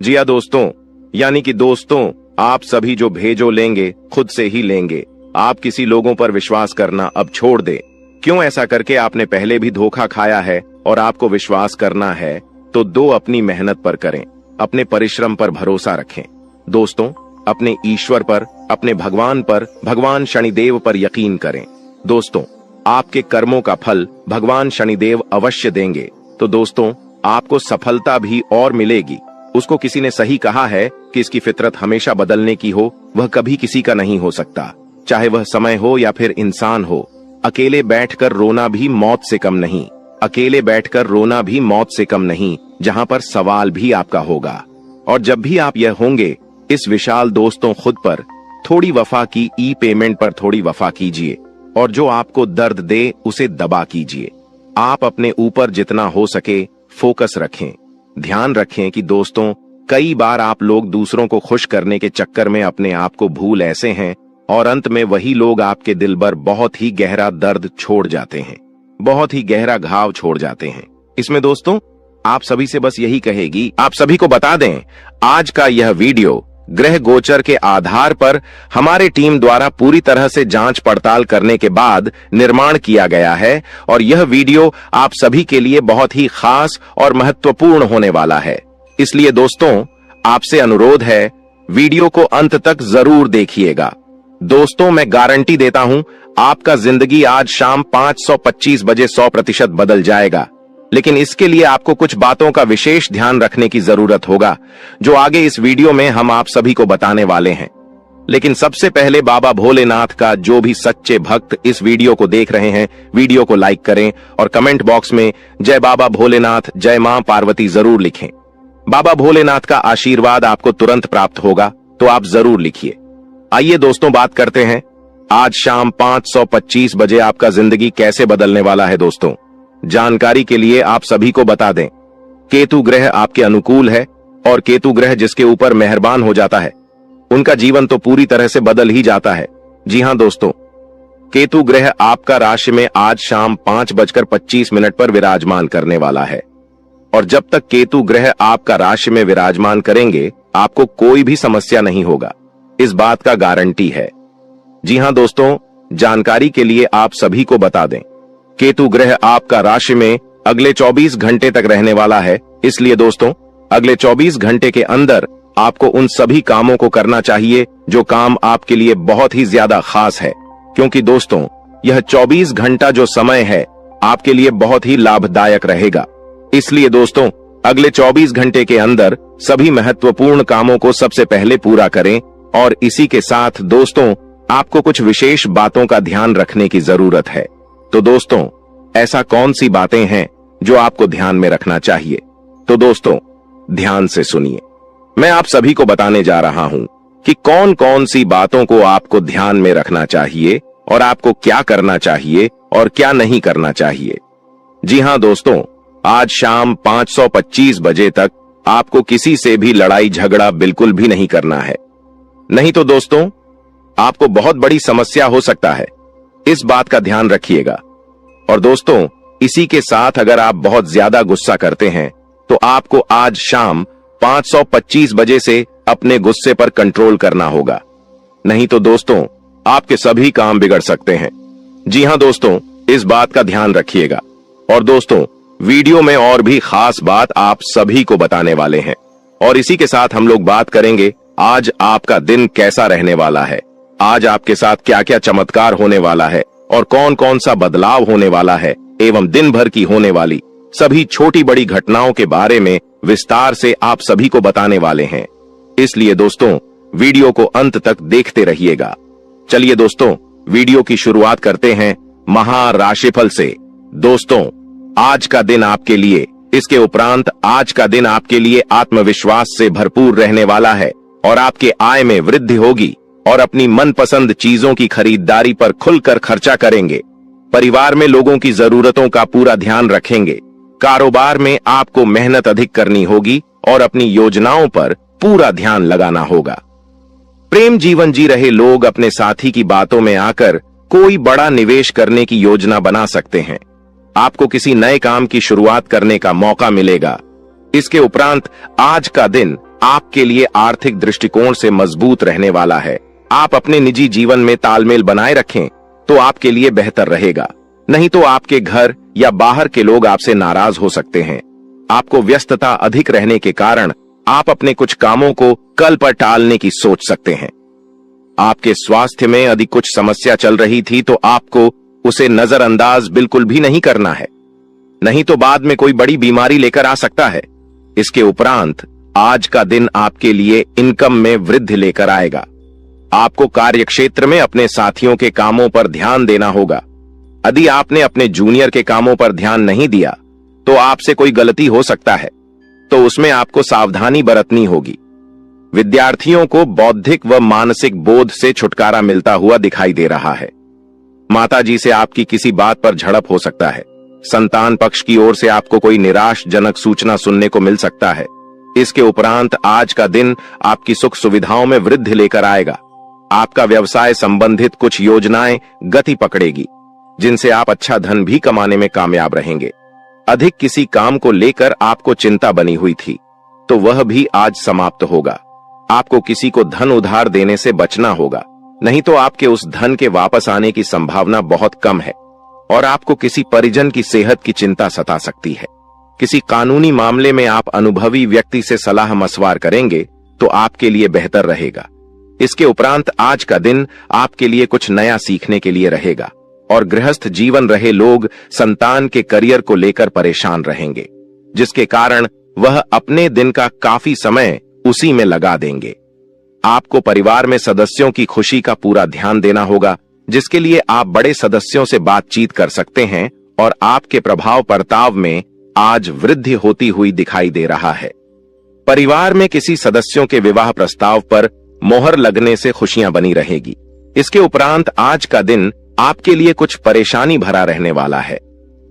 जी हां दोस्तों, यानी कि दोस्तों आप सभी जो भेजो लेंगे खुद से ही लेंगे। आप किसी लोगों पर विश्वास करना अब छोड़ दें। क्यों ऐसा करके आपने पहले भी धोखा खाया है और आपको विश्वास करना है तो दो अपनी मेहनत पर करें, अपने परिश्रम पर भरोसा रखें। दोस्तों अपने ईश्वर पर, अपने भगवान पर, भगवान शनिदेव पर यकीन करें। दोस्तों आपके कर्मों का फल भगवान शनिदेव अवश्य देंगे। तो दोस्तों आपको सफलता भी और मिलेगी। उसको किसी ने सही कहा है कि इसकी फितरत हमेशा बदलने की हो, वह कभी किसी का नहीं हो सकता, चाहे वह समय हो या फिर इंसान हो। अकेले बैठकर रोना भी मौत से कम नहीं, अकेले बैठकर रोना भी मौत से कम नहीं, जहां पर सवाल भी आपका होगा। और जब भी आप यह होंगे, इस विशाल दोस्तों खुद पर थोड़ी वफा की ई पेमेंट पर थोड़ी वफा कीजिए, और जो आपको दर्द दे उसे दबा कीजिए। आप अपने ऊपर जितना हो सके फोकस रखें। ध्यान रखें कि दोस्तों कई बार आप लोग दूसरों को खुश करने के चक्कर में अपने आप को भूल ऐसे हैं, और अंत में वही लोग आपके दिल पर बहुत ही गहरा दर्द छोड़ जाते हैं, बहुत ही गहरा घाव छोड़ जाते हैं। इसमें दोस्तों आप सभी से बस यही कहेगी, आप सभी को बता दें आज का यह वीडियो ग्रह गोचर के आधार पर हमारे टीम द्वारा पूरी तरह से जांच पड़ताल करने के बाद निर्माण किया गया है, और यह वीडियो आप सभी के लिए बहुत ही खास और महत्वपूर्ण होने वाला है। इसलिए दोस्तों आपसे अनुरोध है वीडियो को अंत तक जरूर देखिएगा। दोस्तों मैं गारंटी देता हूं आपका जिंदगी आज शाम 5:25 बजे 100% बदल जाएगा, लेकिन इसके लिए आपको कुछ बातों का विशेष ध्यान रखने की जरूरत होगा, जो आगे इस वीडियो में हम आप सभी को बताने वाले हैं। लेकिन सबसे पहले बाबा भोलेनाथ का जो भी सच्चे भक्त इस वीडियो को देख रहे हैं, वीडियो को लाइक करें और कमेंट बॉक्स में जय बाबा भोलेनाथ, जय मां पार्वती जरूर लिखें। बाबा भोलेनाथ का आशीर्वाद आपको तुरंत प्राप्त होगा, तो आप जरूर लिखिए। आइए दोस्तों बात करते हैं आज शाम 5:25 बजे आपका जिंदगी कैसे बदलने वाला है। दोस्तों जानकारी के लिए आप सभी को बता दें, केतु ग्रह आपके अनुकूल है, और केतु ग्रह जिसके ऊपर मेहरबान हो जाता है उनका जीवन तो पूरी तरह से बदल ही जाता है। जी हां दोस्तों, केतु ग्रह आपका राशि में आज शाम 5:25 पर विराजमान करने वाला है, और जब तक केतु ग्रह आपका राशि में विराजमान करेंगे आपको कोई भी समस्या नहीं होगा, इस बात का गारंटी है। जी हां दोस्तों, जानकारी के लिए आप सभी को बता दें, केतु ग्रह आपका राशि में अगले 24 घंटे तक रहने वाला है। इसलिए दोस्तों, अगले 24 घंटे के अंदर आपको उन सभी कामों को करना चाहिए जो काम आपके लिए बहुत ही ज्यादा खास है, क्योंकि दोस्तों यह 24 घंटा जो समय है आपके लिए बहुत ही लाभदायक रहेगा। इसलिए दोस्तों, अगले 24 घंटे के अंदर सभी महत्वपूर्ण कामों को सबसे पहले पूरा करें। और इसी के साथ दोस्तों, आपको कुछ विशेष बातों का ध्यान रखने की जरूरत है। तो दोस्तों, ऐसा कौन सी बातें हैं जो आपको ध्यान में रखना चाहिए? तो दोस्तों, ध्यान से सुनिए। मैं आप सभी को बताने जा रहा हूं कि कौन कौन सी बातों को आपको ध्यान में रखना चाहिए और आपको क्या करना चाहिए और क्या नहीं करना चाहिए। जी हां दोस्तों, आज शाम 5:25 बजे तक आपको किसी से भी लड़ाई झगड़ा बिल्कुल भी नहीं करना है, नहीं तो दोस्तों आपको बहुत बड़ी समस्या हो सकता है। इस बात का ध्यान रखिएगा। और दोस्तों, इसी के साथ अगर आप बहुत ज्यादा गुस्सा करते हैं तो आपको आज शाम 5:25 बजे से अपने गुस्से पर कंट्रोल करना होगा, नहीं तो दोस्तों आपके सभी काम बिगड़ सकते हैं। जी हां दोस्तों, इस बात का ध्यान रखिएगा। और दोस्तों, वीडियो में और भी खास बात आप सभी को बताने वाले हैं। और इसी के साथ हम लोग बात करेंगे आज आपका दिन कैसा रहने वाला है, आज आपके साथ क्या क्या चमत्कार होने वाला है और कौन कौन सा बदलाव होने वाला है, एवं दिन भर की होने वाली सभी छोटी बड़ी घटनाओं के बारे में विस्तार से आप सभी को बताने वाले हैं। इसलिए दोस्तों, वीडियो को अंत तक देखते रहिएगा। चलिए दोस्तों, वीडियो की शुरुआत करते हैं महाराशिफल से। दोस्तों, आज का दिन आपके लिए, इसके उपरांत आज का दिन आपके लिए आत्मविश्वास से भरपूर रहने वाला है और आपके आय में वृद्धि होगी और अपनी मनपसंद चीजों की खरीदारी पर खुलकर खर्चा करेंगे। परिवार में लोगों की जरूरतों का पूरा ध्यान रखेंगे। कारोबार में आपको मेहनत अधिक करनी होगी और अपनी योजनाओं पर पूरा ध्यान लगाना होगा। प्रेम जीवन जी रहे लोग अपने साथी की बातों में आकर कोई बड़ा निवेश करने की योजना बना सकते हैं। आपको किसी नए काम की शुरुआत करने का मौका मिलेगा। इसके उपरांत आज का दिन आपके लिए आर्थिक दृष्टिकोण से मजबूत रहने वाला है। आप अपने निजी जीवन में तालमेल बनाए रखें तो आपके लिए बेहतर रहेगा, नहीं तो आपके घर या बाहर के लोग आपसे नाराज हो सकते हैं। आपको व्यस्तता अधिक रहने के कारण आप अपने कुछ कामों को कल पर टालने की सोच सकते हैं। आपके स्वास्थ्य में यदि कुछ समस्या चल रही थी तो आपको उसे नजरअंदाज बिल्कुल भी नहीं करना है, नहीं तो बाद में कोई बड़ी बीमारी लेकर आ सकता है। इसके उपरांत आज का दिन आपके लिए इनकम में वृद्धि लेकर आएगा। आपको कार्यक्षेत्र में अपने साथियों के कामों पर ध्यान देना होगा। यदि आपने अपने जूनियर के कामों पर ध्यान नहीं दिया तो आपसे कोई गलती हो सकता है, तो उसमें आपको सावधानी बरतनी होगी। विद्यार्थियों को बौद्धिक व मानसिक बोझ से छुटकारा मिलता हुआ दिखाई दे रहा है। माताजी से आपकी किसी बात पर झड़प हो सकता है। संतान पक्ष की ओर से आपको कोई निराशजनक सूचना सुनने को मिल सकता है। इसके उपरांत आज का दिन आपकी सुख सुविधाओं में वृद्धि लेकर आएगा। आपका व्यवसाय संबंधित कुछ योजनाएं गति पकड़ेगी, जिनसे आप अच्छा धन भी कमाने में कामयाब रहेंगे। अधिक किसी काम को लेकर आपको चिंता बनी हुई थी तो वह भी आज समाप्त होगा। आपको किसी को धन उधार देने से बचना होगा, नहीं तो आपके उस धन के वापस आने की संभावना बहुत कम है और आपको किसी परिजन की सेहत की चिंता सता सकती है। किसी कानूनी मामले में आप अनुभवी व्यक्ति से सलाह मशवरा करेंगे तो आपके लिए बेहतर रहेगा। इसके उपरांत आज का दिन आपके लिए कुछ नया सीखने के लिए रहेगा और गृहस्थ जीवन रहे लोग संतान के करियर को लेकर परेशान रहेंगे, जिसके कारण वह अपने दिन का काफी समय उसी में लगा देंगे। आपको परिवार में सदस्यों की खुशी का पूरा ध्यान देना होगा, जिसके लिए आप बड़े सदस्यों से बातचीत कर सकते हैं और आपके प्रभाव बर्ताव में आज वृद्धि होती हुई दिखाई दे रहा है। परिवार में किसी सदस्यों के विवाह प्रस्ताव पर मोहर लगने से खुशियां बनी रहेगी। इसके उपरांत आज का दिन आपके लिए कुछ परेशानी भरा रहने वाला है।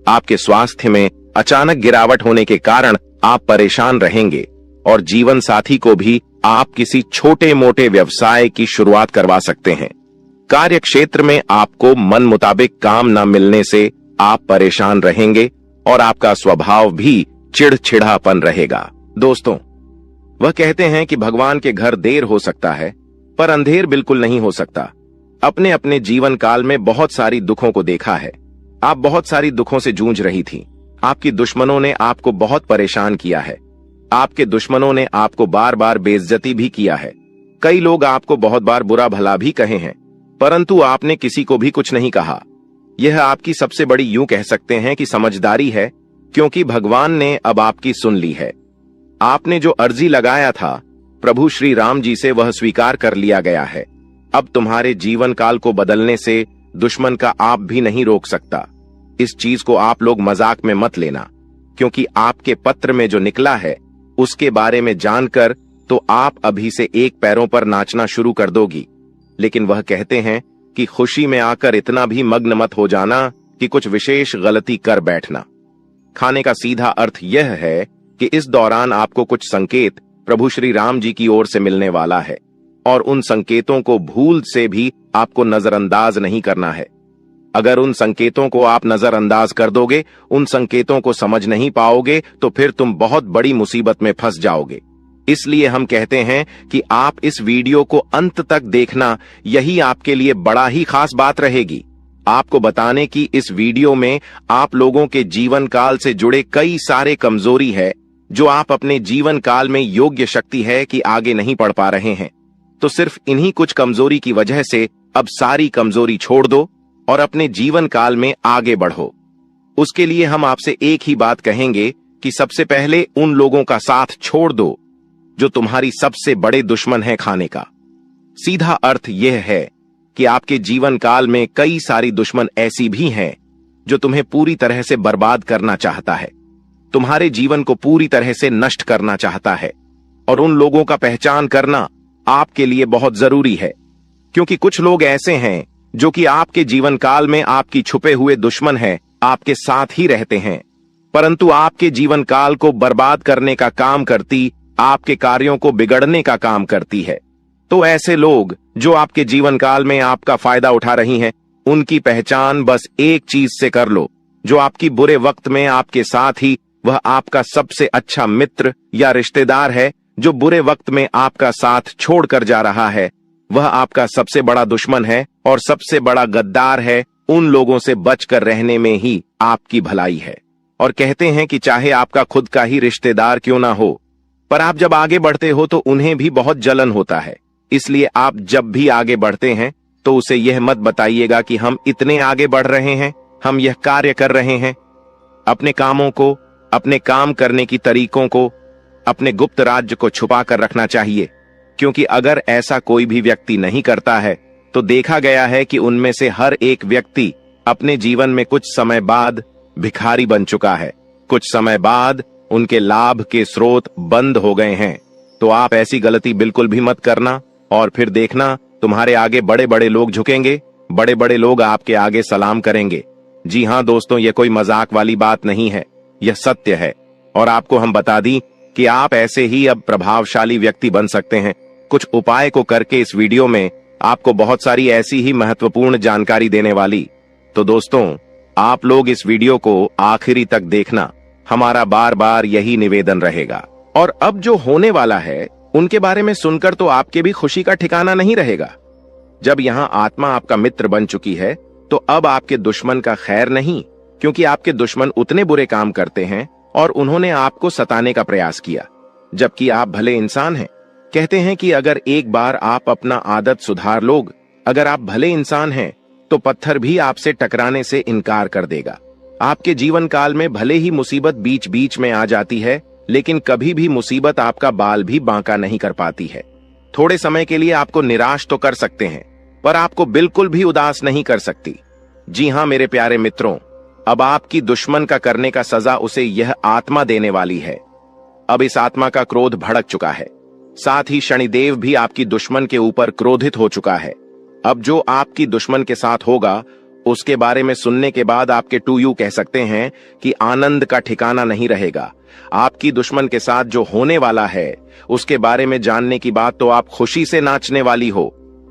आपके स्वास्थ्य में अचानक गिरावट होने के कारण आप परेशान रहेंगे और जीवन साथी को भी आप किसी छोटे मोटे व्यवसाय की शुरुआत करवा सकते हैं। कार्य क्षेत्र में आपको मन मुताबिक काम न मिलने से आप परेशान रहेंगे और आपका स्वभाव भी चिड़चिड़ापन रहेगा। दोस्तों, वह कहते हैं कि भगवान के घर देर हो सकता है पर अंधेर बिल्कुल नहीं हो सकता। अपने अपने जीवन काल में बहुत सारी दुखों को देखा है। आप बहुत सारी दुखों से जूझ रही थी। आपकी दुश्मनों ने आपको बहुत परेशान किया है। आपके दुश्मनों ने आपको बार बार बेइज्जती भी किया है। कई लोग आपको बहुत बार बुरा भला भी कहे हैं, परंतु आपने किसी को भी कुछ नहीं कहा। यह आपकी सबसे बड़ी, यूं कह सकते हैं कि समझदारी है, क्योंकि भगवान ने अब आपकी सुन ली है। आपने जो अर्जी लगाया था प्रभु श्री राम जी से, वह स्वीकार कर लिया गया है। अब तुम्हारे जीवन काल को बदलने से दुश्मन का आप भी नहीं रोक सकता। इस चीज को आप लोग मजाक में मत लेना, क्योंकि आपके पत्र में जो निकला है उसके बारे में जानकर तो आप अभी से एक पैरों पर नाचना शुरू कर दोगी। लेकिन वह कहते हैं कि खुशी में आकर इतना भी मग्न मत हो जाना कि कुछ विशेष गलती कर बैठना। खाने का सीधा अर्थ यह है कि इस दौरान आपको कुछ संकेत प्रभु श्री राम जी की ओर से मिलने वाला है, और उन संकेतों को भूल से भी आपको नजरअंदाज नहीं करना है। अगर उन संकेतों को आप नजरअंदाज कर दोगे, उन संकेतों को समझ नहीं पाओगे, तो फिर तुम बहुत बड़ी मुसीबत में फंस जाओगे। इसलिए हम कहते हैं कि आप इस वीडियो को अंत तक देखना, यही आपके लिए बड़ा ही खास बात रहेगी। आपको बताने की इस वीडियो में आप लोगों के जीवन काल से जुड़े कई सारे कमजोरी है, जो आप अपने जीवन काल में योग्य शक्ति है कि आगे नहीं बढ़ पा रहे हैं। तो सिर्फ इन्हीं कुछ कमजोरी की वजह से अब सारी कमजोरी छोड़ दो और अपने जीवन काल में आगे बढ़ो। उसके लिए हम आपसे एक ही बात कहेंगे कि सबसे पहले उन लोगों का साथ छोड़ दो जो तुम्हारी सबसे बड़े दुश्मन है खाने का। सीधा अर्थ यह है कि आपके जीवन काल में कई सारी दुश्मन ऐसी भी हैं जो तुम्हें पूरी तरह से बर्बाद करना चाहता है, तुम्हारे जीवन को पूरी तरह से नष्ट करना चाहता है। और उन लोगों का पहचान करना आपके लिए बहुत जरूरी है, क्योंकि कुछ लोग ऐसे हैं जो कि आपके जीवन काल में आपकी छुपे हुए दुश्मन है, आपके साथ ही रहते हैं, परंतु आपके जीवन काल को बर्बाद करने का काम करती, आपके कार्यों को बिगड़ने का काम करती है। तो ऐसे लोग जो आपके जीवन काल में आपका फायदा उठा रही हैं, उनकी पहचान बस एक चीज से कर लो, जो आपकी बुरे वक्त में आपके साथ ही वह आपका सबसे अच्छा मित्र या रिश्तेदार है, जो बुरे वक्त में आपका साथ छोड़कर जा रहा है, वह आपका सबसे बड़ा दुश्मन है और सबसे बड़ा गद्दार है। उन लोगों से बचकर रहने में ही आपकी भलाई है। और कहते हैं कि चाहे आपका खुद का ही रिश्तेदार क्यों ना हो, पर आप जब आगे बढ़ते हो तो उन्हें भी बहुत जलन होता है। इसलिए आप जब भी आगे बढ़ते हैं तो उसे यह मत बताइएगा कि हम इतने आगे बढ़ रहे हैं, हम यह कार्य कर रहे हैं। अपने कामों को, अपने काम करने की तरीकों को, अपने गुप्त राज्य को छुपा कर रखना चाहिए, क्योंकि अगर ऐसा कोई भी व्यक्ति नहीं करता है तो देखा गया है कि उनमें से हर एक व्यक्ति अपने जीवन में कुछ समय बाद भिखारी बन चुका है, कुछ समय बाद उनके लाभ के स्रोत बंद हो गए हैं। तो आप ऐसी गलती बिल्कुल भी मत करना, और फिर देखना तुम्हारे आगे बड़े बड़े लोग झुकेंगे, बड़े बड़े लोग आपके आगे सलाम करेंगे। जी हां दोस्तों, यह कोई मजाक वाली बात नहीं है, यह सत्य है। और आपको हम बता दी कि आप ऐसे ही अब प्रभावशाली व्यक्ति बन सकते हैं। कुछ उपाय को करके इस वीडियो में आपको बहुत सारी ऐसी ही महत्वपूर्ण जानकारी देने वाली। तो दोस्तों, आप लोग इस वीडियो को आखिरी तक देखना, हमारा बार बार यही निवेदन रहेगा। और अब जो होने वाला है उनके बारे में सुनकर तो आपके भी खुशी का ठिकाना नहीं रहेगा। जब यहाँ आत्मा आपका मित्र बन चुकी है तो अब आपके दुश्मन का खैर नहीं, क्योंकि आपके दुश्मन उतने बुरे काम करते हैं और उन्होंने आपको सताने का प्रयास किया, जबकि आप भले इंसान हैं। कहते हैं कि अगर एक बार आप अपना आदत सुधार लोग, अगर आप भले इंसान हैं, तो पत्थर भी आपसे टकराने से इनकार कर देगा। आपके जीवन काल में भले ही मुसीबत बीच बीच में आ जाती है, लेकिन कभी भी मुसीबत आपका बाल भी बांका नहीं कर पाती है। थोड़े समय के लिए आपको निराश तो कर सकते हैं, पर आपको बिल्कुल भी उदास नहीं कर सकती। जी हां मेरे प्यारे मित्रों, अब आपकी दुश्मन का करने का सजा उसे यह आत्मा देने वाली है। अब इस आत्मा का क्रोध भड़क चुका है, साथ ही शनिदेव भी आपकी दुश्मन के ऊपर क्रोधित हो चुका है। अब जो आपकी दुश्मन के साथ होगा उसके बारे में सुनने के बाद आपके टू यू कह सकते हैं कि आनंद का ठिकाना नहीं रहेगा। आपकी दुश्मन के साथ जो होने वाला है उसके बारे में जानने की बात तो आप खुशी से नाचने वाली हो।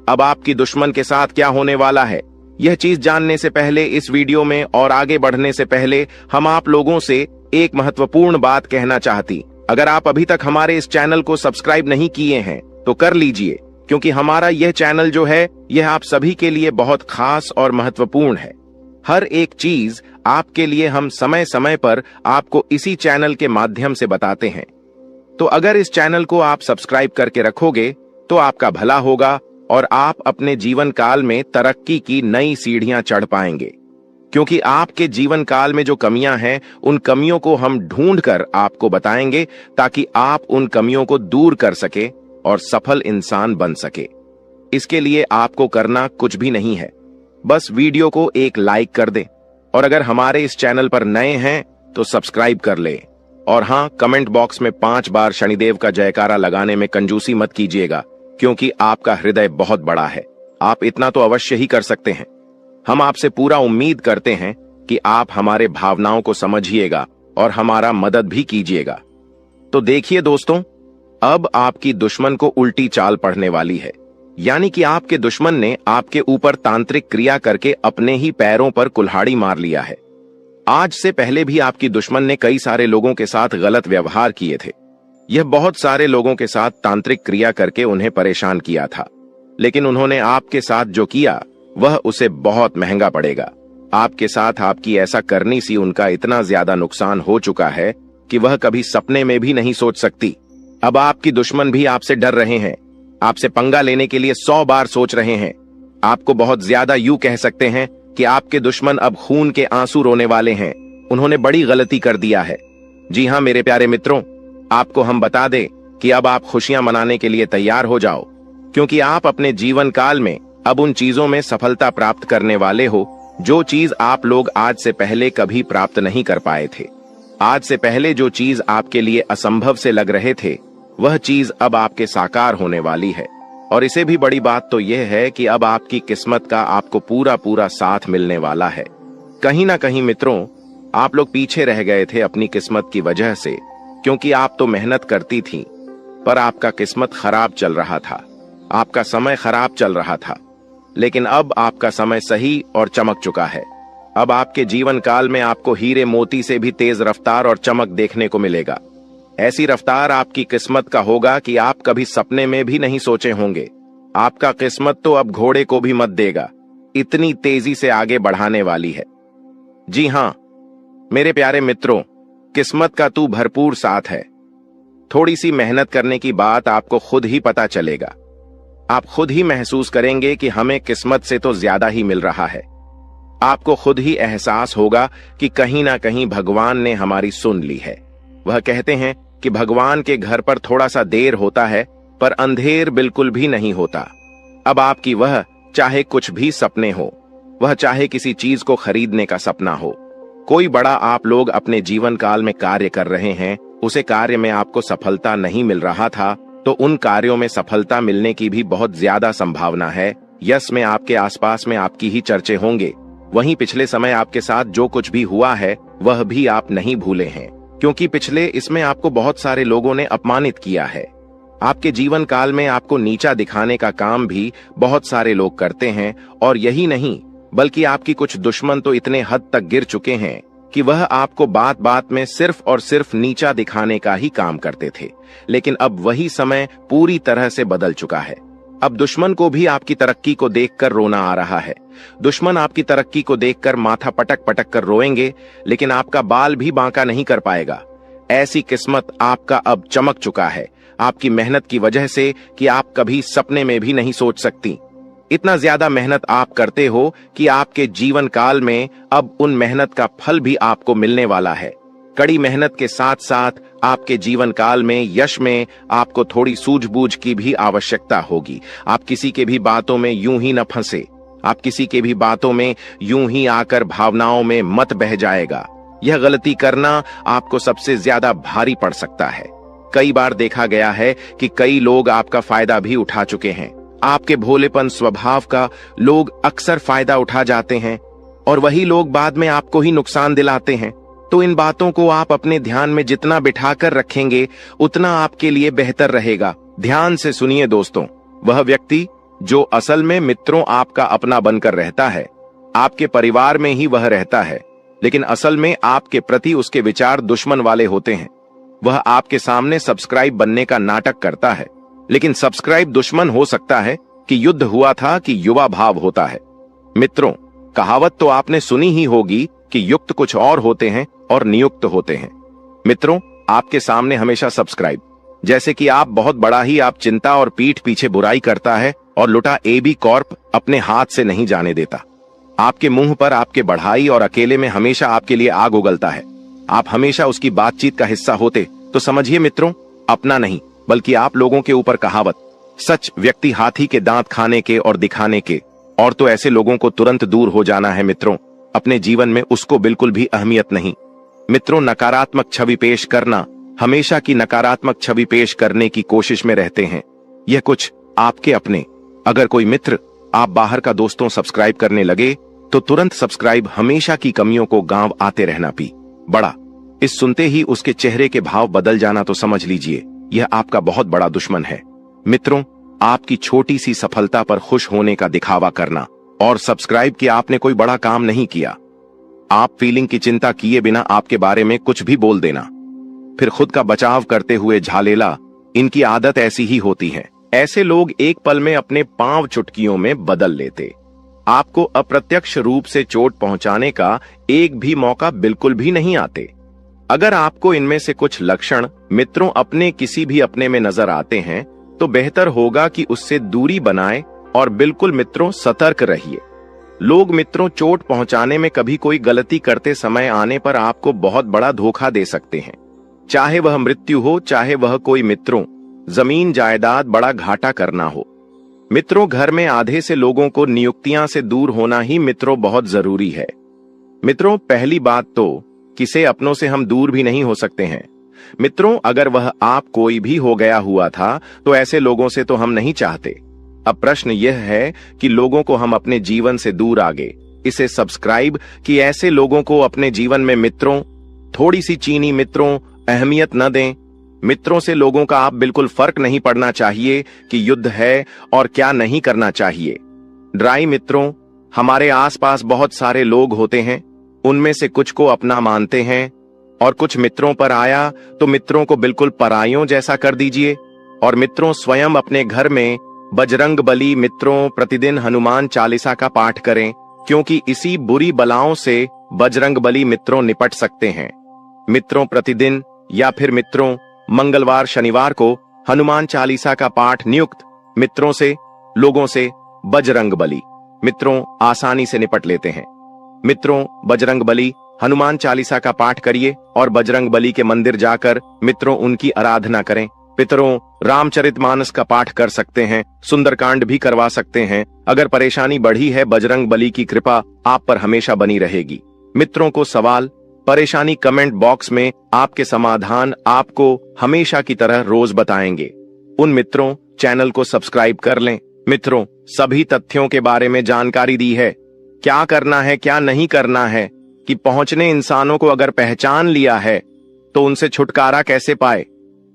अब आपकी दुश्मन के साथ क्या होने वाला है, यह चीज जानने से पहले इस वीडियो में और आगे बढ़ने से पहले हम आप लोगों से एक महत्वपूर्ण बात कहना चाहती अगर आप अभी तक हमारे इस चैनल को सब्सक्राइब नहीं किए हैं तो कर लीजिए, क्योंकि हमारा यह चैनल जो है यह आप सभी के लिए बहुत खास और महत्वपूर्ण है। हर एक चीज आपके लिए हम समय समय पर आपको इसी चैनल के माध्यम से बताते हैं। तो अगर इस चैनल को आप सब्सक्राइब करके रखोगे तो आपका भला होगा और आप अपने जीवन काल में तरक्की की नई सीढ़ियां चढ़ पाएंगे, क्योंकि आपके जीवन काल में जो कमियां हैं उन कमियों को हम ढूंढकर आपको बताएंगे ताकि आप उन कमियों को दूर कर सके और सफल इंसान बन सके। इसके लिए आपको करना कुछ भी नहीं है, बस वीडियो को एक लाइक कर दें और अगर हमारे इस चैनल पर नए हैं तो सब्सक्राइब कर ले। और हां, कमेंट बॉक्स में 5 बार शनिदेव का जयकारा लगाने में कंजूसी मत कीजिएगा, क्योंकि आपका हृदय बहुत बड़ा है। आप इतना तो अवश्य ही कर सकते हैं। हम आपसे पूरा उम्मीद करते हैं कि आप हमारे भावनाओं को समझिएगा और हमारा मदद भी कीजिएगा। तो देखिए दोस्तों, अब आपकी दुश्मन को उल्टी चाल पड़ने वाली है, यानी कि आपके दुश्मन ने आपके ऊपर तांत्रिक क्रिया करके अपने ही पैरों पर कुल्हाड़ी मार लिया है। आज से पहले भी आपकी दुश्मन ने कई सारे लोगों के साथ गलत व्यवहार किए थे। यह बहुत सारे लोगों के साथ तांत्रिक क्रिया करके उन्हें परेशान किया था, लेकिन उन्होंने आपके साथ जो किया वह उसे बहुत महंगा पड़ेगा। आपके साथ आपकी ऐसा करनी सी उनका इतना ज्यादा नुकसान हो चुका है कि वह कभी सपने में भी नहीं सोच सकती। अब आपकी दुश्मन भी आपसे डर रहे हैं, आपसे पंगा लेने के लिए 100 बार सोच रहे हैं। आपको बहुत ज्यादा यूं कह सकते हैं कि आपके दुश्मन अब खून के आंसू रोने वाले हैं। उन्होंने बड़ी गलती कर दिया है। जी हां मेरे प्यारे मित्रों, आपको हम बता दें कि अब आप खुशियां मनाने के लिए तैयार हो जाओ, क्योंकि आप अपने जीवन काल में अब उन चीजों में सफलता प्राप्त करने वाले हो जो चीज आप लोग आज से पहले कभी प्राप्त नहीं कर पाए थे। आज से पहले जो चीज आपके लिए असंभव से लग रहे थे वह चीज अब आपके साकार होने वाली है। और इसे भी बड़ी बात तो यह है कि अब आपकी किस्मत का आपको पूरा पूरा साथ मिलने वाला है। कहीं ना कहीं मित्रों, आप लोग पीछे रह गए थे अपनी किस्मत की वजह से, क्योंकि आप तो मेहनत करती थी, पर आपका किस्मत खराब चल रहा था, आपका समय खराब चल रहा था। लेकिन अब आपका समय सही और चमक चुका है। अब आपके जीवन काल में आपको हीरे मोती से भी तेज रफ्तार और चमक देखने को मिलेगा। ऐसी रफ्तार आपकी किस्मत का होगा कि आप कभी सपने में भी नहीं सोचे होंगे। आपका किस्मत तो अब घोड़े को भी मत देगा, इतनी तेजी से आगे बढ़ाने वाली है। जी हां मेरे प्यारे मित्रों, किस्मत का तू भरपूर साथ है। थोड़ी सी मेहनत करने की बात आपको खुद ही पता चलेगा। आप खुद ही महसूस करेंगे कि हमें किस्मत से तो ज्यादा ही मिल रहा है। आपको खुद ही एहसास होगा कि कहीं ना कहीं भगवान ने हमारी सुन ली है। वह कहते हैं कि भगवान के घर पर थोड़ा सा देर होता है पर अंधेर बिल्कुल भी नहीं होता। अब आपकी वह चाहे कुछ भी सपने हो, वह चाहे किसी चीज को खरीदने का सपना हो, कोई बड़ा आप लोग अपने जीवन काल में कार्य कर रहे हैं, उसे कार्य में आपको सफलता नहीं मिल रहा था, तो उन कार्यों में सफलता मिलने की भी बहुत ज्यादा संभावना है। यश में आपके आसपास में आपकी ही चर्चे होंगे। वहीं पिछले समय आपके साथ जो कुछ भी हुआ है वह भी आप नहीं भूले हैं, क्योंकि पिछले इसमें आपको बहुत सारे लोगों ने अपमानित किया है। आपके जीवन काल में आपको नीचा दिखाने का काम भी बहुत सारे लोग करते हैं। और यही नहीं, बल्कि आपकी कुछ दुश्मन तो इतने हद तक गिर चुके हैं कि वह आपको बात बात में सिर्फ और सिर्फ नीचा दिखाने का ही काम करते थे। लेकिन अब वही समय पूरी तरह से बदल चुका है। अब दुश्मन को भी आपकी तरक्की को देखकर रोना आ रहा है। दुश्मन आपकी तरक्की को देखकर माथा पटक पटक कर रोएंगे, लेकिन आपका बाल भी बांका नहीं कर पाएगा। ऐसी किस्मत आपका अब चमक चुका है, आपकी मेहनत की वजह से कि आप कभी सपने में भी नहीं सोच सकती। इतना ज्यादा मेहनत आप करते हो कि आपके जीवन काल में अब उन मेहनत का फल भी आपको मिलने वाला है। कड़ी मेहनत के साथ साथ आपके जीवन काल में यश में आपको थोड़ी सूझबूझ की भी आवश्यकता होगी। आप किसी के भी बातों में यूं ही न फंसे, आप किसी के भी बातों में यूं ही आकर भावनाओं में मत बह जाएगा। यह गलती करना आपको सबसे ज्यादा भारी पड़ सकता है। कई बार देखा गया है कि कई लोग आपका फायदा भी उठा चुके हैं। आपके भोलेपन स्वभाव का लोग अक्सर फायदा उठा जाते हैं और वही लोग बाद में आपको ही नुकसान दिलाते हैं। तो इन बातों को आप अपने ध्यान में जितना बिठाकर रखेंगे उतना आपके लिए बेहतर रहेगा। ध्यान से सुनिए दोस्तों, वह व्यक्ति जो असल में मित्रों आपका अपना बनकर रहता है, आपके परिवार में ही वह रहता है, लेकिन असल में आपके प्रति उसके विचार दुश्मन वाले होते हैं। वह आपके सामने सब्सक्राइब बनने का नाटक करता है, लेकिन सब्सक्राइब दुश्मन हो सकता है कि युद्ध हुआ था कि युवा भाव होता है। मित्रों, कहावत तो आपने सुनी ही होगी कि युक्त कुछ और होते हैं और नियुक्त होते हैं। मित्रों, आपके सामने हमेशा सब्सक्राइब, जैसे कि आप बहुत बड़ा ही आप चिंता और पीठ पीछे बुराई करता है और लुटा एबी कॉर्प अपने हाथ से नहीं जाने देता। आपके मुंह पर आपके बढ़ाई और अकेले में हमेशा आपके लिए आग उगलता है। आप हमेशा उसकी बातचीत का हिस्सा होते तो समझिए मित्रों, अपना नहीं बल्कि आप लोगों के ऊपर कहावत, सच व्यक्ति हाथी के दांत खाने के और दिखाने के, और तो ऐसे लोगों को तुरंत दूर हो जाना है मित्रों। अपने जीवन में उसको बिल्कुल भी अहमियत नहीं। मित्रों, नकारात्मक छवि पेश करना, हमेशा की नकारात्मक छवि पेश करने की कोशिश में रहते हैं। यह कुछ आपके अपने। अगर कोई मित्र आप बाहर का दोस्तों सब्सक्राइब करने लगे तो तुरंत सब्सक्राइब, हमेशा की कमियों को गांव आते रहना पी बड़ा। इस सुनते ही उसके चेहरे के भाव बदल जाना तो समझ लीजिए यह आपका बहुत बड़ा दुश्मन है। मित्रों, आपकी छोटी सी सफलता पर खुश होने का दिखावा करना और सब्सक्राइब किया आपने कोई बड़ा काम नहीं किया। आप फीलिंग की चिंता किए बिना आपके बारे में कुछ भी बोल देना, फिर खुद का बचाव करते हुए झालेला, इनकी आदत ऐसी ही होती है। ऐसे लोग एक पल में अपने पांव चुटकियों में बदल लेते। आपको अप्रत्यक्ष रूप से चोट पहुंचाने का एक भी मौका बिल्कुल भी नहीं आते। अगर आपको इनमें से कुछ लक्षण मित्रों अपने किसी भी अपने में नजर आते हैं तो बेहतर होगा कि उससे दूरी बनाएं और बिल्कुल मित्रों सतर्क रहिए। लोग मित्रों चोट पहुंचाने में कभी कोई गलती करते समय आने पर आपको बहुत बड़ा धोखा दे सकते हैं। चाहे वह मृत्यु हो, चाहे वह कोई मित्रों जमीन जायदाद बड़ा घाटा करना हो। मित्रों, घर में आधे से लोगों को नियुक्तियां से दूर होना ही मित्रों बहुत जरूरी है। मित्रों, पहली बात तो किसे अपनों से हम दूर भी नहीं हो सकते हैं। मित्रों, अगर वह आप कोई भी हो गया हुआ था तो ऐसे लोगों से तो हम नहीं चाहते। अब प्रश्न यह है कि लोगों को हम अपने जीवन से दूर आगे इसे सब्सक्राइब कि ऐसे लोगों को अपने जीवन में मित्रों थोड़ी सी चीनी मित्रों अहमियत न दें। मित्रों से लोगों का आप बिल्कुल फर्क नहीं पड़ना चाहिए कि युद्ध है और क्या नहीं करना चाहिए। ड्राई मित्रों, हमारे आसपास बहुत सारे लोग होते हैं, उनमें से कुछ को अपना मानते हैं और कुछ मित्रों पर आया तो मित्रों को बिल्कुल पराइयों जैसा कर दीजिए। और मित्रों, स्वयं अपने घर में बजरंग बली मित्रों प्रतिदिन हनुमान चालीसा का पाठ करें, क्योंकि इसी बुरी बलाओं से बजरंग बली मित्रों निपट सकते हैं। मित्रों, प्रतिदिन या फिर मित्रों मंगलवार शनिवार को हनुमान चालीसा का पाठ नियुक्त मित्रों से लोगों से बजरंग बली मित्रों आसानी से निपट लेते हैं। मित्रों, बजरंग बली हनुमान चालीसा का पाठ करिए और बजरंग बली के मंदिर जाकर मित्रों उनकी आराधना करें। पितरों, रामचरितमानस का पाठ कर सकते हैं, सुंदरकांड भी करवा सकते हैं। अगर परेशानी बढ़ी है, बजरंग बली की कृपा आप पर हमेशा बनी रहेगी। मित्रों को सवाल परेशानी कमेंट बॉक्स में आपके समाधान आपको हमेशा की तरह रोज बताएंगे। उन मित्रों चैनल को सब्सक्राइब कर लें। मित्रों, सभी तथ्यों के बारे में जानकारी दी है, क्या करना है क्या नहीं करना है, कि पहुंचने इंसानों को अगर पहचान लिया है तो उनसे छुटकारा कैसे पाए,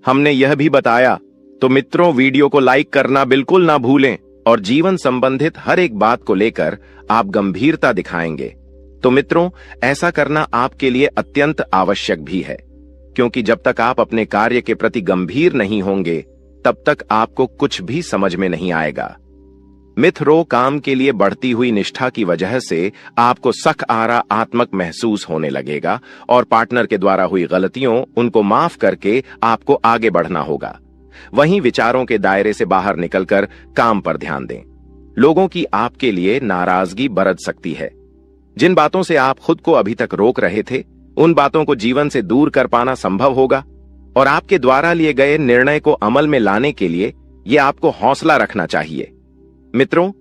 हमने यह भी बताया। तो मित्रों, वीडियो को लाइक करना बिल्कुल ना भूलें और जीवन संबंधित हर एक बात को लेकर आप गंभीरता दिखाएंगे। तो मित्रों, ऐसा करना आपके लिए अत्यंत आवश्यक भी है, क्योंकि जब तक आप अपने कार्य के प्रति गंभीर नहीं होंगे तब तक आपको कुछ भी समझ में नहीं आएगा। मित्रों, काम के लिए बढ़ती हुई निष्ठा की वजह से आपको सकारात्मक महसूस होने लगेगा और पार्टनर के द्वारा हुई गलतियों उनको माफ करके आपको आगे बढ़ना होगा। वहीं विचारों के दायरे से बाहर निकलकर काम पर ध्यान दें। लोगों की आपके लिए नाराजगी बरत सकती है। जिन बातों से आप खुद को अभी तक रोक रहे थे, उन बातों को जीवन से दूर कर पाना संभव होगा और आपके द्वारा लिए गए निर्णय को अमल में लाने के लिए यह आपको हौसला रखना चाहिए। मित्रों,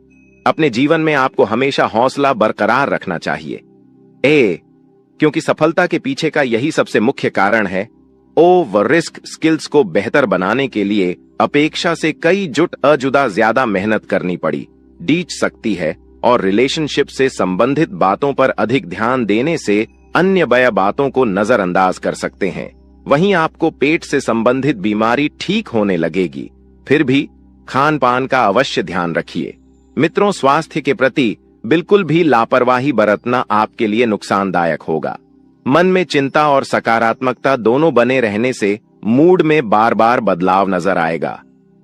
अपने जीवन में आपको हमेशा हौसला बरकरार रखना चाहिए। क्योंकि सफलता के पीछे का यही सबसे मुख्य कारण है। रिस्क स्किल्स को बेहतर बनाने के लिए अपेक्षा से कई जुदा ज्यादा मेहनत करनी पड़ी, डीच सकती है और रिलेशनशिप से संबंधित बातों पर अधिक ध्यान देने से अन्य बया बातों को नजरअंदाज कर सकते हैं। वहीं आपको पेट से संबंधित बीमारी ठीक होने लगेगी। फिर भी खान पान का अवश्य ध्यान रखिए। मित्रों, स्वास्थ्य के प्रति बिल्कुल भी लापरवाही बरतना आपके लिए नुकसानदायक होगा। मन में चिंता और सकारात्मकता दोनों बने रहने से मूड में बार बार बदलाव नजर आएगा।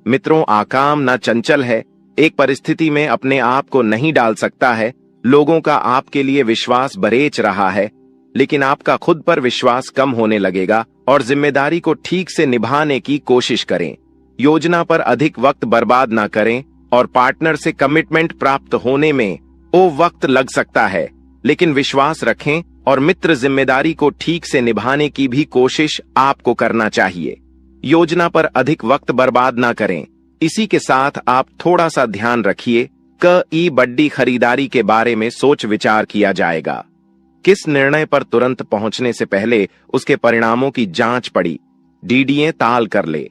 मित्रों, आकाम ना चंचल है, एक परिस्थिति में अपने आप को नहीं डाल सकता है। लोगों का आपके लिए विश्वास बरेच रहा है, लेकिन आपका खुद पर विश्वास कम होने लगेगा और जिम्मेदारी को ठीक से निभाने की कोशिश करें। योजना पर अधिक वक्त बर्बाद ना करें और पार्टनर से कमिटमेंट प्राप्त होने में वक्त लग सकता है, लेकिन विश्वास रखें और मित्र जिम्मेदारी को ठीक से निभाने की भी कोशिश आपको करना चाहिए। योजना पर अधिक वक्त बर्बाद ना करें। इसी के साथ आप थोड़ा सा ध्यान रखिए कि बड़ी खरीदारी के बारे में सोच विचार किया जाएगा। किस निर्णय पर तुरंत पहुंचने से पहले उसके परिणामों की जांच पड़ी डीडीए ताल कर ले।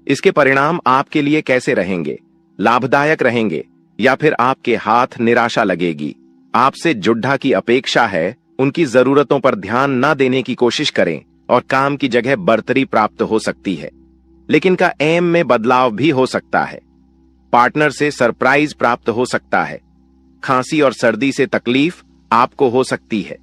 इसके परिणाम आपके लिए कैसे रहेंगे, लाभदायक रहेंगे या फिर आपके हाथ निराशा लगेगी। आपसे जुड्ढा की अपेक्षा है, उनकी जरूरतों पर ध्यान न देने की कोशिश करें और काम की जगह बढ़तरी प्राप्त हो सकती है, लेकिन का एम में बदलाव भी हो सकता है। पार्टनर से सरप्राइज प्राप्त हो सकता है। खांसी और सर्दी से तकलीफ आपको हो सकती है।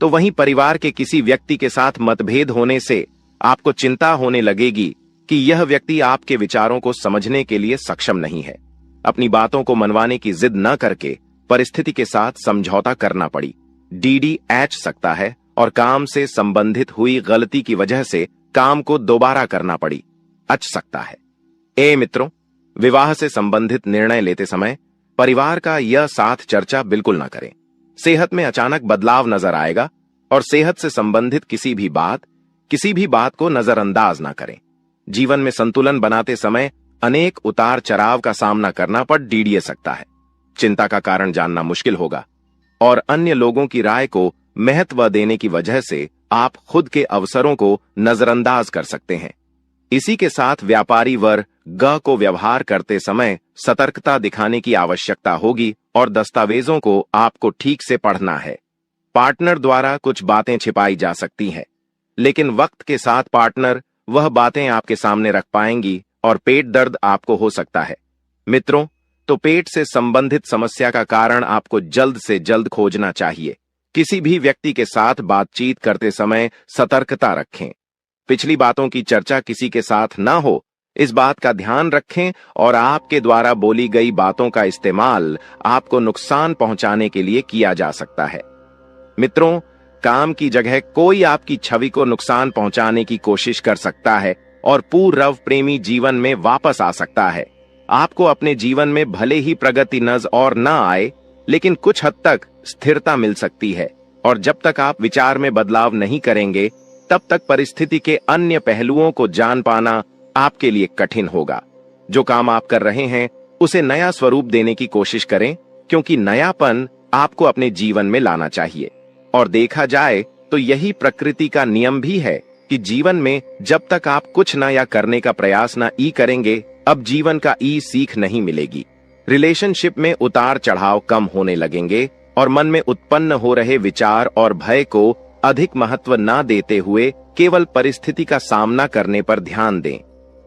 तो वहीं परिवार के किसी व्यक्ति के साथ मतभेद होने से आपको चिंता होने लगेगी कि यह व्यक्ति आपके विचारों को समझने के लिए सक्षम नहीं है। अपनी बातों को मनवाने की जिद न करके परिस्थिति के साथ समझौता करना पड़ी। डीडी एच सकता है और काम से संबंधित हुई गलती की वजह से काम को दोबारा करना पड़ी अच सकता है। मित्रों, विवाह से संबंधित निर्णय लेते समय परिवार का यह साथ चर्चा बिल्कुल ना करें। सेहत में अचानक बदलाव नजर आएगा और सेहत से संबंधित किसी भी बात को नजरअंदाज ना करें। जीवन में संतुलन बनाते समय अनेक उतार चढ़ाव का सामना करना पड़ डीडीए सकता है। चिंता का कारण जानना मुश्किल होगा और अन्य लोगों की राय को महत्व देने की वजह से आप खुद के अवसरों को नजरअंदाज कर सकते हैं। इसी के साथ व्यापारी वर्ग को व्यवहार करते समय सतर्कता दिखाने की आवश्यकता होगी और दस्तावेजों को आपको ठीक से पढ़ना है। पार्टनर द्वारा कुछ बातें छिपाई जा सकती हैं, लेकिन वक्त के साथ पार्टनर वह बातें आपके सामने रख पाएंगी और पेट दर्द आपको हो सकता है। मित्रों, तो पेट से संबंधित समस्या का कारण आपको जल्द से जल्द खोजना चाहिए। किसी भी व्यक्ति के साथ बातचीत करते समय सतर्कता रखें। पिछली बातों की चर्चा किसी के साथ ना हो, इस बात का ध्यान रखें और आपके द्वारा बोली गई बातों का इस्तेमाल आपको नुकसान पहुंचाने के लिए किया जा सकता है। मित्रों, काम की जगह कोई आपकी छवि को नुकसान पहुंचाने की कोशिश कर सकता है और पूर्व प्रेमी जीवन में वापस आ सकता है। आपको अपने जीवन में भले ही प्रगति नजर और न आए, लेकिन कुछ हद तक स्थिरता मिल सकती है और जब तक आप विचार में बदलाव नहीं करेंगे, तब तक परिस्थिति के अन्य पहलुओं को जान पाना आपके लिए कठिन होगा। जो काम आप कर रहे हैं उसे नया स्वरूप देने की कोशिश करें, क्योंकि नयापन आपको अपने जीवन में लाना चाहिए। और देखा जाए तो यही प्रकृति का नियम भी है कि जीवन में जब तक आप कुछ नया करने का प्रयास ना करेंगे, अब जीवन का सीख नहीं मिलेगी। रिलेशनशिप में उतार चढ़ाव कम होने लगेंगे और मन में उत्पन्न हो रहे विचार और भय को अधिक महत्व ना देते हुए केवल परिस्थिति का सामना करने पर ध्यान दें।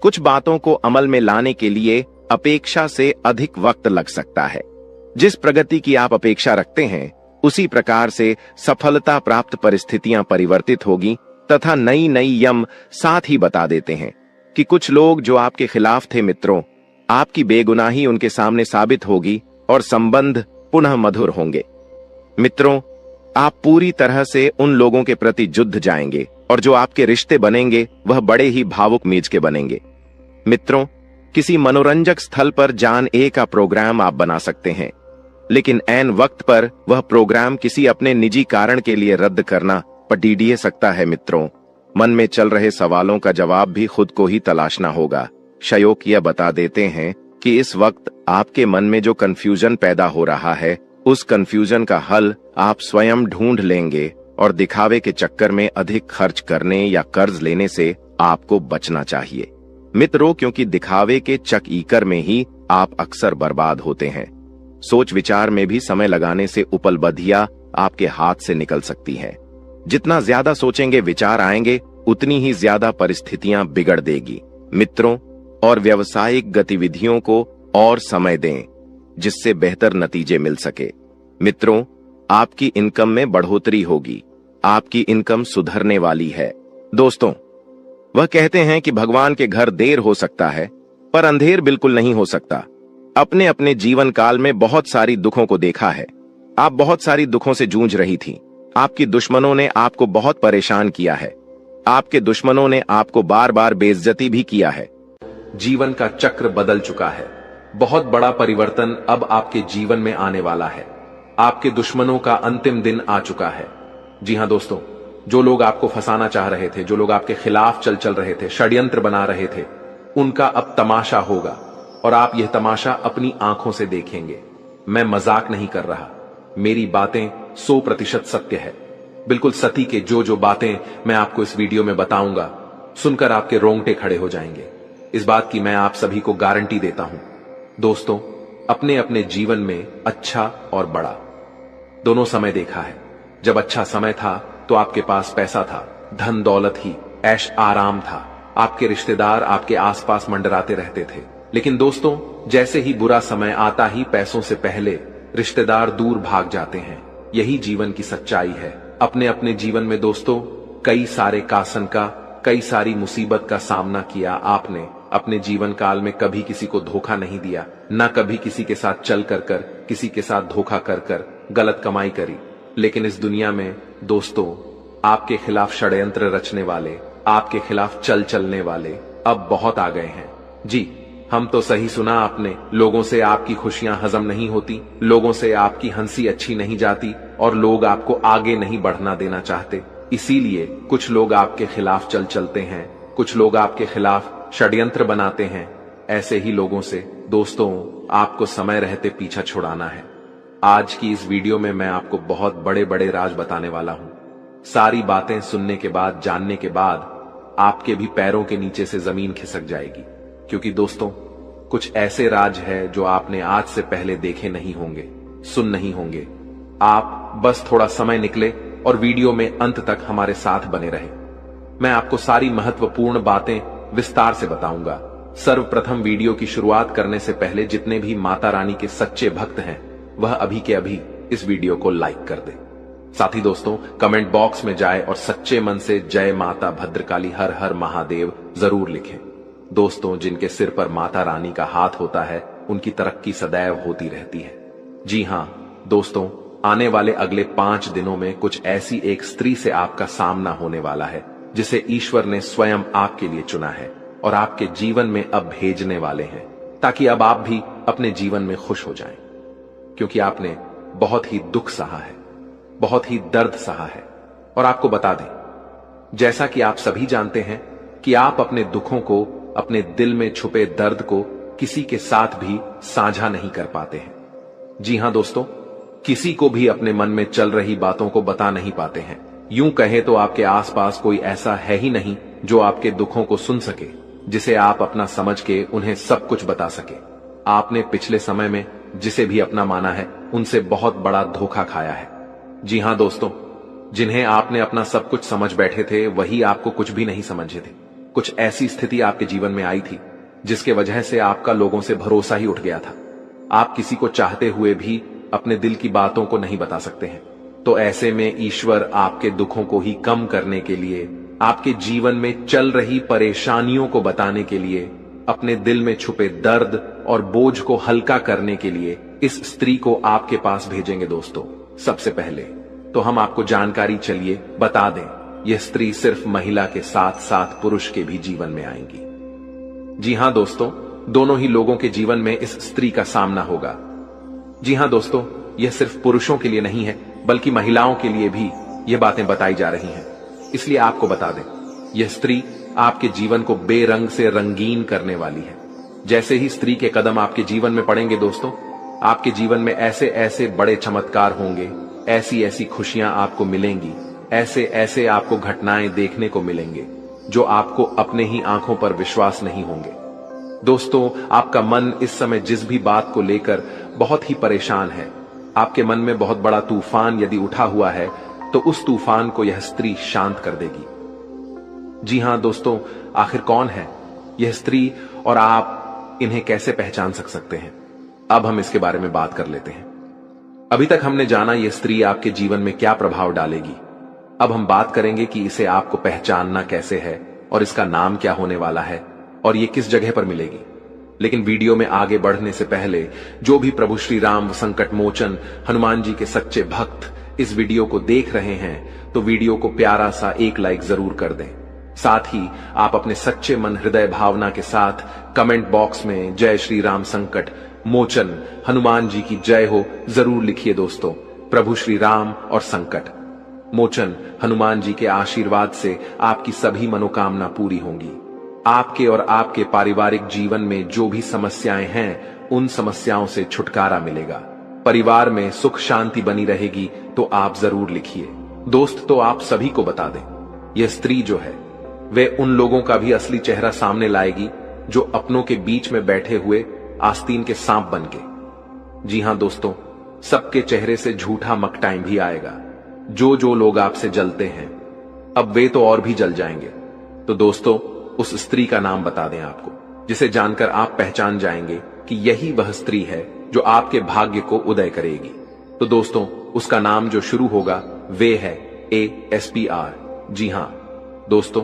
कुछ बातों को अमल में लाने के लिए अपेक्षा से अधिक वक्त लग सकता है। जिस प्रगति की आप अपेक्षा रखते हैं, उसी प्रकार से सफलता प्राप्त परिस्थितियां परिवर्तित होगी तथा नई नई यम साथ ही बता देते हैं कि कुछ लोग जो आपके खिलाफ थे, मित्रों, आपकी बेगुनाही उनके सामने साबित होगी और संबंध पुनः मधुर होंगे। मित्रों, आप पूरी तरह से उन लोगों के प्रति जुड़ जाएंगे और जो आपके रिश्ते बनेंगे वह बड़े ही भावुक मीज के बनेंगे। मित्रों, किसी मनोरंजक स्थल पर जान का प्रोग्राम आप बना सकते हैं, लेकिन ऐन वक्त पर वह प्रोग्राम किसी अपने निजी कारण के लिए रद्द करना पड़ सकता है। मित्रों, मन में चल रहे सवालों का जवाब भी खुद को ही तलाशना होगा। शयोक यह बता देते हैं कि इस वक्त आपके मन में जो कंफ्यूजन पैदा हो रहा है, उस कंफ्यूजन का हल आप स्वयं ढूंढ लेंगे और दिखावे के चक्कर में अधिक खर्च करने या कर्ज लेने से आपको बचना चाहिए। मित्रों, क्योंकि दिखावे के चक्कर में ही आप अक्सर बर्बाद होते हैं। सोच विचार में भी समय लगाने से उपलब्धियां आपके हाथ से निकल सकती हैं। जितना ज्यादा सोचेंगे विचार आएंगे, उतनी ही ज्यादा परिस्थितियां बिगड़ देगी। मित्रों, और व्यावसायिक गतिविधियों को और समय दें जिससे बेहतर नतीजे मिल सके। मित्रों, आपकी इनकम में बढ़ोतरी होगी। आपकी इनकम सुधरने वाली है। दोस्तों, वह कहते हैं कि भगवान के घर देर हो सकता है पर अंधेर बिल्कुल नहीं हो सकता। अपने अपने जीवन काल में बहुत सारी दुखों को देखा है। आप बहुत सारी दुखों से जूझ रही थी। आपकी दुश्मनों ने आपको बहुत परेशान किया है। आपके दुश्मनों ने आपको बार बार बेइज्जती भी किया है। जीवन का चक्र बदल चुका है। बहुत बड़ा परिवर्तन अब आपके जीवन में आने वाला है। आपके दुश्मनों का अंतिम दिन आ चुका है। जी हां दोस्तों, जो लोग आपको फंसाना चाह रहे थे, जो लोग आपके खिलाफ चल रहे थे, षड्यंत्र बना रहे थे, उनका अब तमाशा होगा और आप यह तमाशा अपनी आंखों से देखेंगे। मैं मजाक नहीं कर रहा, मेरी बातें 100% सत्य है। बिल्कुल सती के जो बातें मैं आपको इस वीडियो में बताऊंगा, सुनकर आपके रोंगटे खड़े हो जाएंगे। इस बात की मैं आप सभी को गारंटी देता हूं। दोस्तों, अपने अपने जीवन में अच्छा और बड़ा दोनों समय देखा है। जब अच्छा समय था तो आपके पास पैसा था, धन दौलत ही, ऐश आराम था। आपके रिश्तेदार आपके आसपास मंडराते रहते थे। लेकिन दोस्तों, जैसे ही बुरा समय आता ही पैसों से पहले रिश्तेदार दूर भाग जाते हैं। यही जीवन की सच्चाई है। अपने अपने जीवन में दोस्तों कई सारे कासन का, कई सारी मुसीबत का सामना किया आपने। अपने जीवन काल में कभी किसी को धोखा नहीं दिया, ना कभी किसी के साथ चल कर किसी के साथ धोखा कर गलत कमाई करी। लेकिन इस दुनिया में दोस्तों आपके खिलाफ षड्यंत्र रचने वाले, आपके खिलाफ चलने वाले अब बहुत आ गए हैं। जी, हम तो सही सुना आपने। लोगों से आपकी खुशियां हजम नहीं होती, लोगों से आपकी हंसी अच्छी नहीं जाती और लोग आपको आगे नहीं बढ़ना देना चाहते। इसीलिए कुछ लोग आपके खिलाफ चलते हैं, कुछ लोग आपके खिलाफ षड्यंत्र बनाते हैं। ऐसे ही लोगों से दोस्तों आपको समय रहते पीछा छुड़ाना है। आज की इस वीडियो में मैं आपको बहुत बड़े बड़े राज बताने वाला हूं। सारी बातें सुनने के बाद, जानने के बाद आपके भी पैरों के नीचे से जमीन खिसक जाएगी। क्योंकि दोस्तों कुछ ऐसे राज है जो आपने आज से पहले देखे नहीं होंगे, सुन नहीं होंगे। आप बस थोड़ा समय निकले और वीडियो में अंत तक हमारे साथ बने रहे। मैं आपको सारी महत्वपूर्ण बातें विस्तार से बताऊंगा। सर्वप्रथम वीडियो की शुरुआत करने से पहले जितने भी माता रानी के सच्चे भक्त हैं वह अभी के अभी इस वीडियो को लाइक कर दे। साथ ही दोस्तों कमेंट बॉक्स में जाए और सच्चे मन से जय माता भद्रकाली हर हर महादेव जरूर लिखें। दोस्तों, जिनके सिर पर माता रानी का हाथ होता है उनकी तरक्की सदैव होती रहती है। जी हां दोस्तों, आने वाले अगले 5 दिनों में कुछ ऐसी एक स्त्री से आपका सामना होने वाला है जिसे ईश्वर ने स्वयं आपके लिए चुना है और आपके जीवन में अब भेजने वाले हैं, ताकि अब आप भी अपने जीवन में खुश हो जाएं। क्योंकि आपने बहुत ही दुख सहा है, बहुत ही दर्द सहा है। और आपको बता दें, जैसा कि आप सभी जानते हैं कि आप अपने दुखों को, अपने दिल में छुपे दर्द को किसी के साथ भी साझा नहीं कर पाते हैं। जी हां दोस्तों, किसी को भी अपने मन में चल रही बातों को बता नहीं पाते हैं। यूं कहें तो आपके आसपास कोई ऐसा है ही नहीं जो आपके दुखों को सुन सके, जिसे आप अपना समझ के उन्हें सब कुछ बता सके। आपने पिछले समय में जिसे भी अपना माना है उनसे बहुत बड़ा धोखा खाया है। जी हां दोस्तों, जिन्हें आपने अपना सब कुछ समझ बैठे थे वही आपको कुछ भी नहीं समझे थे। कुछ ऐसी स्थिति आपके जीवन में आई थी जिसके वजह से आपका लोगों से भरोसा ही उठ गया था। आप किसी को चाहते हुए भी अपने दिल की बातों को नहीं बता सकते हैं। तो ऐसे में ईश्वर आपके दुखों को ही कम करने के लिए, आपके जीवन में चल रही परेशानियों को बताने के लिए, अपने दिल में छुपे दर्द और बोझ को हल्का करने के लिए इस स्त्री को आपके पास भेजेंगे। दोस्तों, सबसे पहले तो हम आपको जानकारी चलिए बता दें, यह स्त्री सिर्फ महिला के साथ साथ पुरुष के भी जीवन में आएंगी। जी हां दोस्तों, दोनों ही लोगों के जीवन में इस स्त्री का सामना होगा। जी हां दोस्तों, यह सिर्फ पुरुषों के लिए नहीं है बल्कि महिलाओं के लिए भी यह बातें बताई जा रही हैं। इसलिए आपको बता दें, यह स्त्री आपके जीवन को बेरंग से रंगीन करने वाली है। जैसे ही स्त्री के कदम आपके जीवन में पड़ेंगे दोस्तों, आपके जीवन में ऐसे ऐसे बड़े चमत्कार होंगे, ऐसी ऐसी खुशियां आपको मिलेंगी, ऐसे ऐसे आपको घटनाएं देखने को मिलेंगे जो आपको अपने ही आंखों पर विश्वास नहीं होंगे। दोस्तों, आपका मन इस समय जिस भी बात को लेकर बहुत ही परेशान है, आपके मन में बहुत बड़ा तूफान यदि उठा हुआ है तो उस तूफान को यह स्त्री शांत कर देगी। जी हां दोस्तों, आखिर कौन है यह स्त्री और आप इन्हें कैसे पहचान सकते हैं? अब हम इसके बारे में बात कर लेते हैं। अभी तक हमने जाना यह स्त्री आपके जीवन में क्या प्रभाव डालेगी। अब हम बात करेंगे कि इसे आपको पहचानना कैसे है, और इसका नाम क्या होने वाला है और ये किस जगह पर मिलेगी। लेकिन वीडियो में आगे बढ़ने से पहले जो भी प्रभु श्री राम संकट मोचन हनुमान जी के सच्चे भक्त इस वीडियो को देख रहे हैं तो वीडियो को प्यारा सा एक लाइक जरूर कर दें। साथ ही आप अपने सच्चे मन हृदय भावना के साथ कमेंट बॉक्स में जय श्री राम संकट मोचन हनुमान जी की जय हो जरूर लिखिए दोस्तों। प्रभु श्री राम और संकट मोचन हनुमान जी के आशीर्वाद से आपकी सभी मनोकामना पूरी होंगी। आपके और आपके पारिवारिक जीवन में जो भी समस्याएं हैं उन समस्याओं से छुटकारा मिलेगा। परिवार में सुख शांति बनी रहेगी तो आप जरूर लिखिए। दोस्त तो आप सभी को बता दें, यह स्त्री जो है वे उन लोगों का भी असली चेहरा सामने लाएगी जो अपनों के बीच में बैठे हुए आस्तीन के सांप बन के। जी हां दोस्तों, सबके चेहरे से झूठा मक टाइम भी आएगा। जो लोग आपसे जलते हैं अब वे तो और भी जल जाएंगे। तो दोस्तों उस स्त्री का नाम बता दें आपको, जिसे जानकर आप पहचान जाएंगे कि यही वह स्त्री है जो आपके भाग्य को उदय करेगी। तो दोस्तों उसका नाम जो शुरू होगा वे है ASPR। जी हां दोस्तों,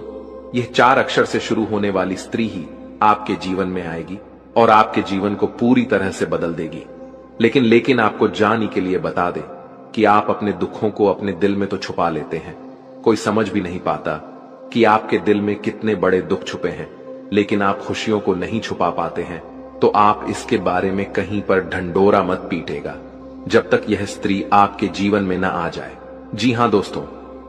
यह 4 अक्षर से शुरू होने वाली स्त्री ही आपके जीवन में आएगी और आपके जीवन को पूरी तरह से बदल देगी। लेकिन आपको जानी के लिए बता दें कि आप अपने दुखों को अपने दिल में तो छुपा लेते हैं, कोई समझ भी नहीं पाता कि आपके दिल में कितने बड़े दुख छुपे हैं, लेकिन आप खुशियों को नहीं छुपा पाते हैं। तो आप इसके बारे में कहीं पर ढंढोरा मत पीटेगा जब तक यह स्त्री आपके जीवन में न आ जाए। जी हां दोस्तों,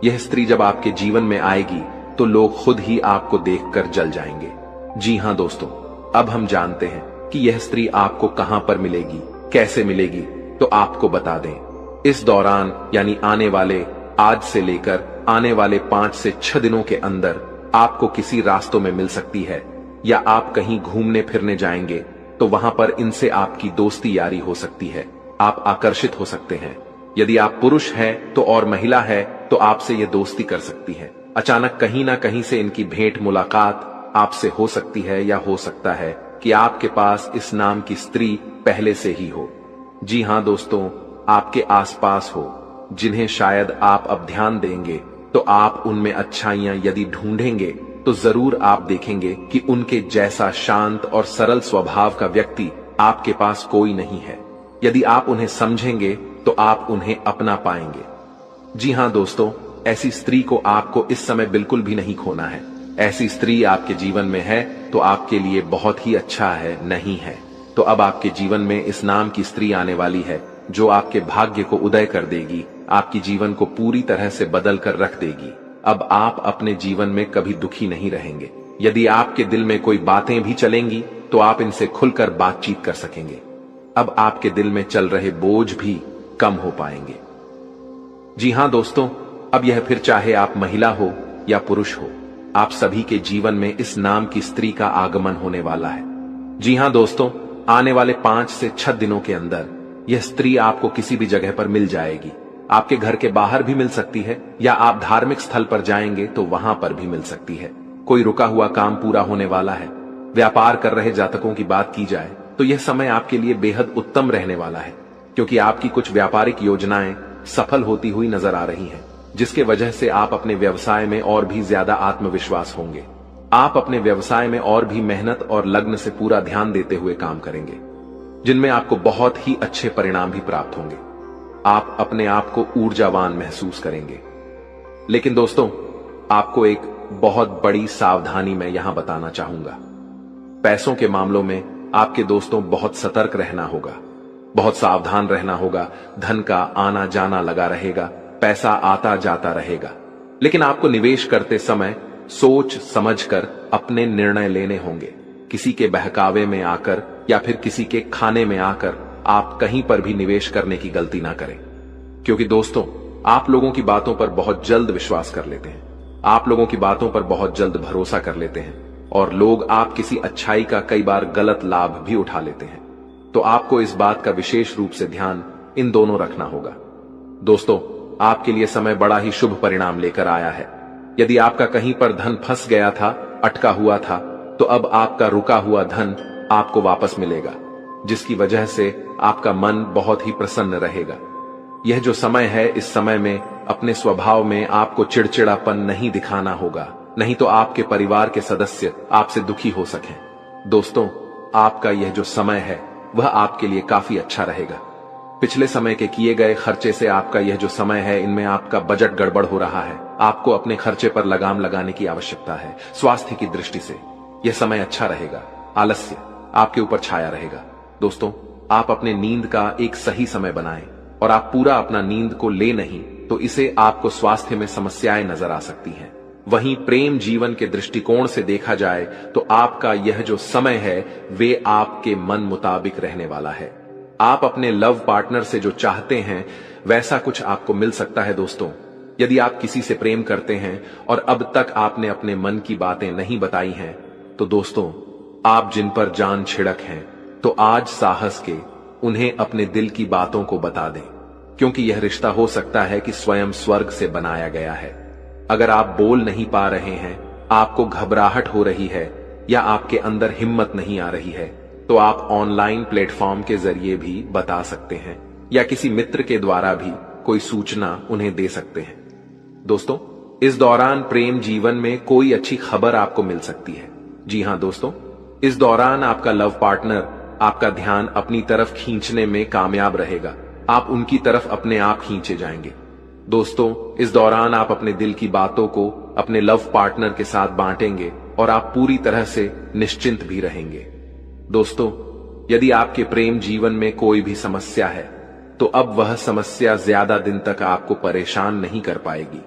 यह स्त्री जब आपके जीवन में आएगी तो लोग खुद ही आपको देखकर जल जाएंगे। जी हां दोस्तों, अब हम जानते हैं कि यह स्त्री आपको कहां पर मिलेगी, कैसे मिलेगी। तो आपको बता दें, इस दौरान यानी आने वाले आज से लेकर आने वाले 5 से 6 दिनों के अंदर आपको किसी रास्तों में मिल सकती है, या आप कहीं घूमने फिरने जाएंगे तो वहां पर इनसे आपकी दोस्ती यारी हो सकती है, आप आकर्षित हो सकते हैं। यदि आप पुरुष हैं तो और महिला है तो आपसे ये दोस्ती कर सकती है। अचानक कहीं ना कहीं से इनकी भेंट मुलाकात आपसे हो सकती है, या हो सकता है कि आपके पास इस नाम की स्त्री पहले से ही हो। जी हां दोस्तों, आपके आसपास हो, जिन्हें शायद आप अब ध्यान देंगे तो आप उनमें अच्छाइयां यदि ढूंढेंगे तो जरूर आप देखेंगे कि उनके जैसा शांत और सरल स्वभाव का व्यक्ति आपके पास कोई नहीं है। यदि आप उन्हें समझेंगे तो आप उन्हें अपना पाएंगे। जी हां दोस्तों, ऐसी स्त्री को आपको इस समय बिल्कुल भी नहीं खोना है। ऐसी स्त्री आपके जीवन में है तो आपके लिए बहुत ही अच्छा है, नहीं है तो अब आपके जीवन में इस नाम की स्त्री आने वाली है जो आपके भाग्य को उदय कर देगी, आपकी जीवन को पूरी तरह से बदल कर रख देगी। अब आप अपने जीवन में कभी दुखी नहीं रहेंगे। यदि आपके दिल में कोई बातें भी चलेंगी तो आप इनसे खुलकर बातचीत कर सकेंगे। अब आपके दिल में चल रहे बोझ भी कम हो पाएंगे। जी हां दोस्तों, अब यह फिर चाहे आप महिला हो या पुरुष हो, आप सभी के जीवन में इस नाम की स्त्री का आगमन होने वाला है। जी हां दोस्तों, आने वाले 5 से 6 दिनों के अंदर यह स्त्री आपको किसी भी जगह पर मिल जाएगी। आपके घर के बाहर भी मिल सकती है, या आप धार्मिक स्थल पर जाएंगे तो वहां पर भी मिल सकती है। कोई रुका हुआ काम पूरा होने वाला है। व्यापार कर रहे जातकों की बात की जाए तो यह समय आपके लिए बेहद उत्तम रहने वाला है, क्योंकि आपकी कुछ व्यापारिक योजनाएं सफल होती हुई नजर आ रही हैं, जिसके वजह से आप अपने व्यवसाय में और भी ज्यादा आत्मविश्वास होंगे। आप अपने व्यवसाय में और भी मेहनत और लग्न से पूरा ध्यान देते हुए काम करेंगे, जिनमें आपको बहुत ही अच्छे परिणाम भी प्राप्त होंगे। आप अपने आप को ऊर्जावान महसूस करेंगे। लेकिन दोस्तों, आपको एक बहुत बड़ी सावधानी मैं यहां बताना चाहूंगा। पैसों के मामलों में आपके दोस्तों बहुत सतर्क रहना होगा, बहुत सावधान रहना होगा। धन का आना जाना लगा रहेगा, पैसा आता जाता रहेगा, लेकिन आपको निवेश करते समय सोच समझकर अपने निर्णय लेने होंगे। किसी के बहकावे में आकर या फिर किसी के खाने में आकर आप कहीं पर भी निवेश करने की गलती ना करें, क्योंकि दोस्तों आप लोगों की बातों पर बहुत जल्द विश्वास कर लेते हैं, आप लोगों की बातों पर बहुत जल्द भरोसा कर लेते हैं, और लोग आप किसी अच्छाई का कई बार गलत लाभ भी उठा लेते हैं। तो आपको इस बात का विशेष रूप से ध्यान इन दोनों रखना होगा। दोस्तों, आपके लिए समय बड़ा ही शुभ परिणाम लेकर आया है। यदि आपका कहीं पर धन फंस गया था, अटका हुआ था, तो अब आपका रुका हुआ धन आपको वापस मिलेगा, जिसकी वजह से आपका मन बहुत ही प्रसन्न रहेगा। यह जो समय है, इस समय में अपने स्वभाव में आपको चिड़चिड़ापन नहीं दिखाना होगा। नहीं तो आपके परिवार के सदस्य आपसे दुखी हो सकें। दोस्तों, आपका यह जो समय है वह आपके लिए काफी अच्छा रहेगा। पिछले समय के किए गए खर्चे से आपका यह जो समय है इनमें आपका बजट गड़बड़ हो रहा है। आपको अपने खर्चे पर लगाम लगाने की आवश्यकता है। स्वास्थ्य की दृष्टि से यह समय अच्छा रहेगा। आलस्य आपके ऊपर छाया रहेगा। दोस्तों, आप अपने नींद का एक सही समय बनाएं और आप पूरा अपना नींद को ले नहीं तो इसे आपको स्वास्थ्य में समस्याएं नजर आ सकती हैं। वहीं प्रेम जीवन के दृष्टिकोण से देखा जाए तो आपका यह जो समय है वे आपके मन मुताबिक रहने वाला है। आप अपने लव पार्टनर से जो चाहते हैं वैसा कुछ आपको मिल सकता है। दोस्तों, यदि आप किसी से प्रेम करते हैं और अब तक आपने अपने मन की बातें नहीं बताई हैं तो दोस्तों, आप जिन पर जान छिड़क हैं तो आज साहस के उन्हें अपने दिल की बातों को बता दें, क्योंकि यह रिश्ता हो सकता है कि स्वयं स्वर्ग से बनाया गया है। अगर आप बोल नहीं पा रहे हैं, आपको घबराहट हो रही है या आपके अंदर हिम्मत नहीं आ रही है तो आप ऑनलाइन प्लेटफॉर्म के जरिए भी बता सकते हैं या किसी मित्र के द्वारा भी कोई सूचना उन्हें दे सकते हैं। दोस्तों, इस दौरान प्रेम जीवन में कोई अच्छी खबर आपको मिल सकती है। जी हां दोस्तों, इस दौरान आपका लव पार्टनर आपका ध्यान अपनी तरफ खींचने में कामयाब रहेगा। आप उनकी तरफ अपने आप खींचे जाएंगे। दोस्तों, इस दौरान आप अपने दिल की बातों को अपने लव पार्टनर के साथ बांटेंगे और आप पूरी तरह से निश्चिंत भी रहेंगे। दोस्तों, यदि आपके प्रेम जीवन में कोई भी समस्या है तो अब वह समस्या ज्यादा दिन तक आपको परेशान नहीं कर पाएगी।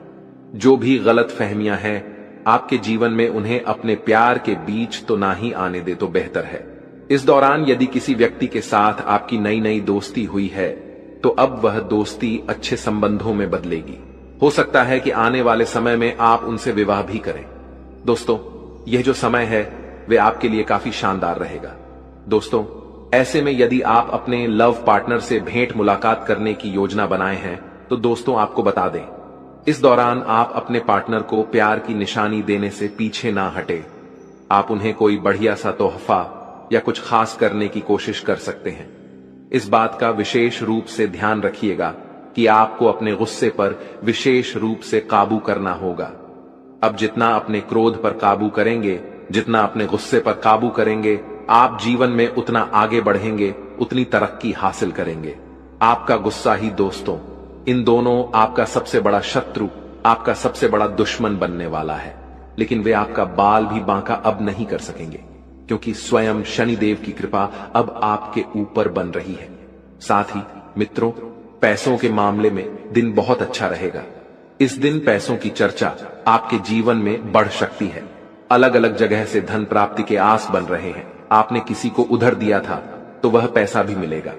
जो भी गलत फहमियां हैं आपके जीवन में उन्हें अपने प्यार के बीच तो ना ही आने दे तो बेहतर है। इस दौरान यदि किसी व्यक्ति के साथ आपकी नई नई दोस्ती हुई है तो अब वह दोस्ती अच्छे संबंधों में बदलेगी। हो सकता है कि आने वाले समय में आप उनसे विवाह भी करें। दोस्तों, यह जो समय है वे आपके लिए काफी शानदार रहेगा। दोस्तों, ऐसे में यदि आप अपने लव पार्टनर से भेंट मुलाकात करने की योजना बनाए हैं तो दोस्तों आपको बता दें, इस दौरान आप अपने पार्टनर को प्यार की निशानी देने से पीछे ना हटे। आप उन्हें कोई बढ़िया सा तोहफा या कुछ खास करने की कोशिश कर सकते हैं। इस बात का विशेष रूप से ध्यान रखिएगा कि आपको अपने गुस्से पर विशेष रूप से काबू करना होगा। अब जितना अपने क्रोध पर काबू करेंगे, जितना अपने गुस्से पर काबू करेंगे, आप जीवन में उतना आगे बढ़ेंगे, उतनी तरक्की हासिल करेंगे। आपका गुस्सा ही दोस्तों इन दोनों आपका सबसे बड़ा शत्रु, आपका सबसे बड़ा दुश्मन बनने वाला है। लेकिन वे आपका बाल भी बांका अब नहीं कर सकेंगे, क्योंकि स्वयं शनिदेव की कृपा अब आपके ऊपर बन रही है। साथ ही मित्रों, पैसों के मामले में दिन बहुत अच्छा रहेगा। इस दिन पैसों की चर्चा आपके जीवन में बढ़ सकती है। अलग अलग जगह से धन प्राप्ति के आस बन रहे हैं। आपने किसी को उधार दिया था तो वह पैसा भी मिलेगा।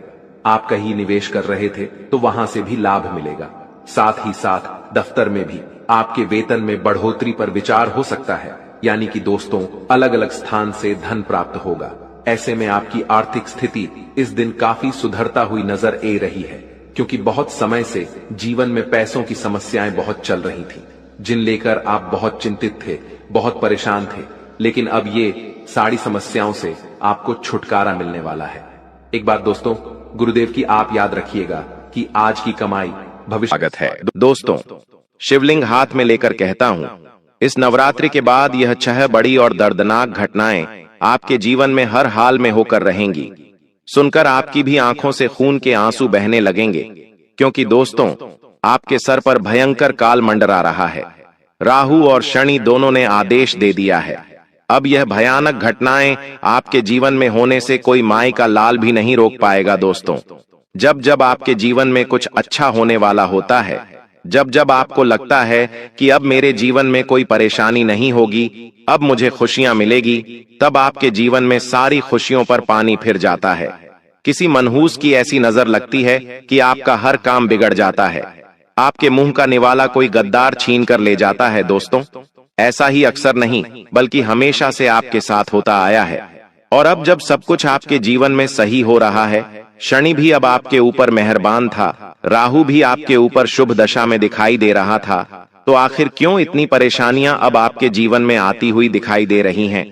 आप कहीं निवेश कर रहे थे तो वहां से भी लाभ मिलेगा। साथ ही साथ दफ्तर में भी आपके वेतन में बढ़ोतरी पर विचार हो सकता है, यानी कि दोस्तों अलग अलग स्थान से धन प्राप्त होगा। ऐसे में आपकी आर्थिक स्थिति इस दिन काफी सुधरता हुई नजर आ रही है, क्योंकि बहुत समय से जीवन में पैसों की समस्याएं बहुत चल रही थी, जिन लेकर आप बहुत चिंतित थे, बहुत परेशान थे। लेकिन अब ये सारी समस्याओं से आपको छुटकारा मिलने वाला है। एक बात दोस्तों, गुरुदेव की आप याद रखिएगा कि आज की कमाई भविष्य स्वागत है। दोस्तों, शिवलिंग हाथ में लेकर कहता हूँ, इस नवरात्रि के बाद यह 6 बड़ी और दर्दनाक घटनाएं आपके जीवन में हर हाल में होकर रहेंगी। सुनकर आपकी भी आंखों से खून के आंसू बहने लगेंगे, क्योंकि दोस्तों आपके सर पर भयंकर काल मंडरा रहा है। राहु और शनि दोनों ने आदेश दे दिया है। अब यह भयानक घटनाएं आपके जीवन में होने से कोई माई का लाल भी नहीं रोक पाएगा। दोस्तों, जब जब आपके जीवन में कुछ अच्छा होने वाला होता है, जब जब आपको लगता है कि अब मेरे जीवन में कोई परेशानी नहीं होगी, अब मुझे खुशियां मिलेगी, तब आपके जीवन में सारी खुशियों पर पानी फिर जाता है। किसी मनहूस की ऐसी नजर लगती है कि आपका हर काम बिगड़ जाता है। आपके मुंह का निवाला कोई गद्दार छीन कर ले जाता है। दोस्तों, ऐसा ही अक्सर नहीं बल्कि हमेशा से आपके साथ होता आया है। और अब जब सब कुछ आपके जीवन में सही हो रहा है, शनि भी अब आपके ऊपर मेहरबान था, राहु भी आपके ऊपर शुभ दशा में दिखाई दे रहा था, तो आखिर क्यों इतनी परेशानियां अब आपके जीवन में आती हुई दिखाई दे रही हैं?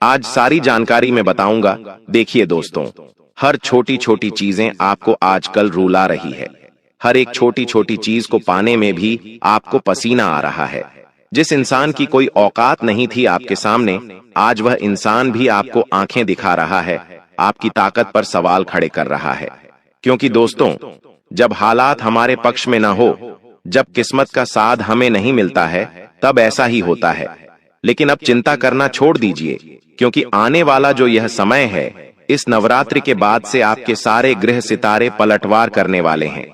आज सारी जानकारी मैं बताऊंगा। देखिए दोस्तों, हर छोटी छोटी चीजें आपको आजकल रुला रही है। हर एक छोटी छोटी चीज को पाने में भी आपको पसीना आ रहा है। जिस इंसान की कोई औकात नहीं थी आपके सामने, आज वह इंसान भी आपको आंखें दिखा रहा है, आपकी ताकत पर सवाल खड़े कर रहा है। क्योंकि दोस्तों, जब हालात हमारे पक्ष में न हो, जब किस्मत का साथ हमें नहीं मिलता है, तब ऐसा ही होता है। लेकिन अब चिंता करना छोड़ दीजिए, क्योंकि आने वाला जो यह समय है, इस नवरात्रि के बाद से आपके सारे ग्रह सितारे पलटवार करने वाले हैं।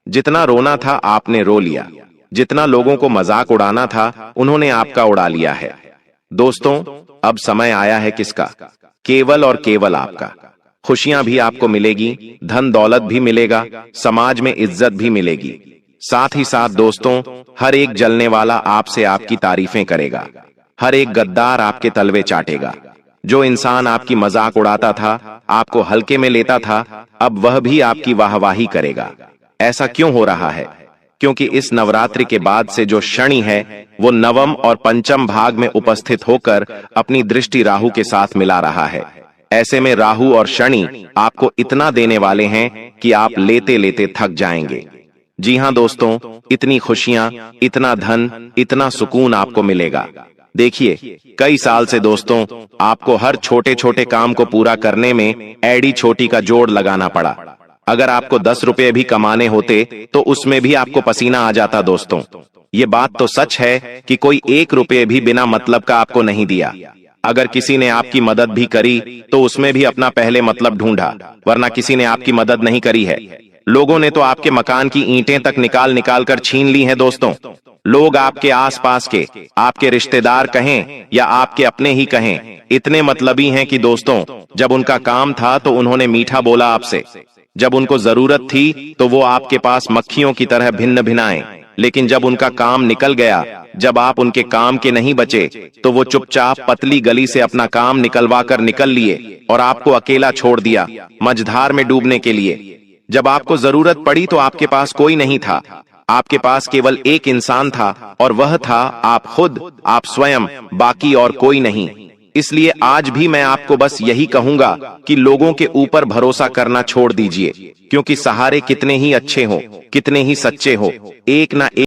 जितना रोना था आपने रो लिया, जितना लोगों को मजाक उड़ाना था उन्होंने आपका उड़ा लिया है। दोस्तों, अब समय आया है किसका? केवल और केवल आपका। खुशियां भी आपको मिलेगी, धन दौलत भी मिलेगा, समाज में इज्जत भी मिलेगी। साथ ही साथ दोस्तों, हर एक जलने वाला आपसे आपकी तारीफें करेगा, हर एक गद्दार आपके तलवे चाटेगा। जो इंसान आपकी मजाक उड़ाता था, आपको हल्के में लेता था, अब वह भी आपकी वाहवाही करेगा। ऐसा क्यों हो रहा है? क्योंकि इस नवरात्रि के बाद से जो शनि है, वो नवम और पंचम भाग में उपस्थित होकर अपनी दृष्टि राहु के साथ मिला रहा है। ऐसे में राहु और शनि आपको इतना देने वाले हैं कि आप लेते लेते थक जाएंगे। जी हां दोस्तों, इतनी खुशियां, इतना धन, इतना सुकून आपको मिलेगा। देखिए, कई साल से दोस्तों आपको हर छोटे छोटे काम को पूरा करने में एड़ी छोटी का जोड़ लगाना पड़ा। अगर आपको 10 रुपए भी कमाने होते तो उसमें भी आपको पसीना आ जाता। दोस्तों, ये बात तो सच है कि कोई 1 रुपए भी बिना मतलब का आपको नहीं दिया। अगर किसी ने आपकी मदद भी करी तो उसमें भी अपना पहले मतलब ढूंढा, वरना किसी ने आपकी मदद नहीं करी है। लोगों ने तो आपके मकान की ईंटें तक निकाल निकाल कर छीन ली हैं। दोस्तों, लोग आपके आसपास के, आपके रिश्तेदार कहें या आपके अपने ही कहें, इतने मतलबी हैं कि दोस्तों, जब उनका काम था तो उन्होंने मीठा बोला आपसे, जब उनको जरूरत थी तो वो आपके पास मक्खियों की तरह भिन्न भिनाएं, लेकिन जब उनका काम निकल गया, जब आप उनके काम के नहीं बचे, तो वो चुपचाप पतली गली से अपना काम निकलवा कर निकल लिए और आपको अकेला छोड़ दिया मझधार में डूबने के लिए। जब आपको जरूरत पड़ी तो आपके पास कोई नहीं था, आपके पास केवल एक इंसान था, और वह था आप खुद, आप स्वयं, बाकी और कोई नहीं। इसलिए आज भी मैं आपको बस यही कहूंगा कि लोगों के ऊपर भरोसा करना छोड़ दीजिए, क्योंकि सहारे कितने ही अच्छे हो, कितने ही सच्चे हो, एक ना एक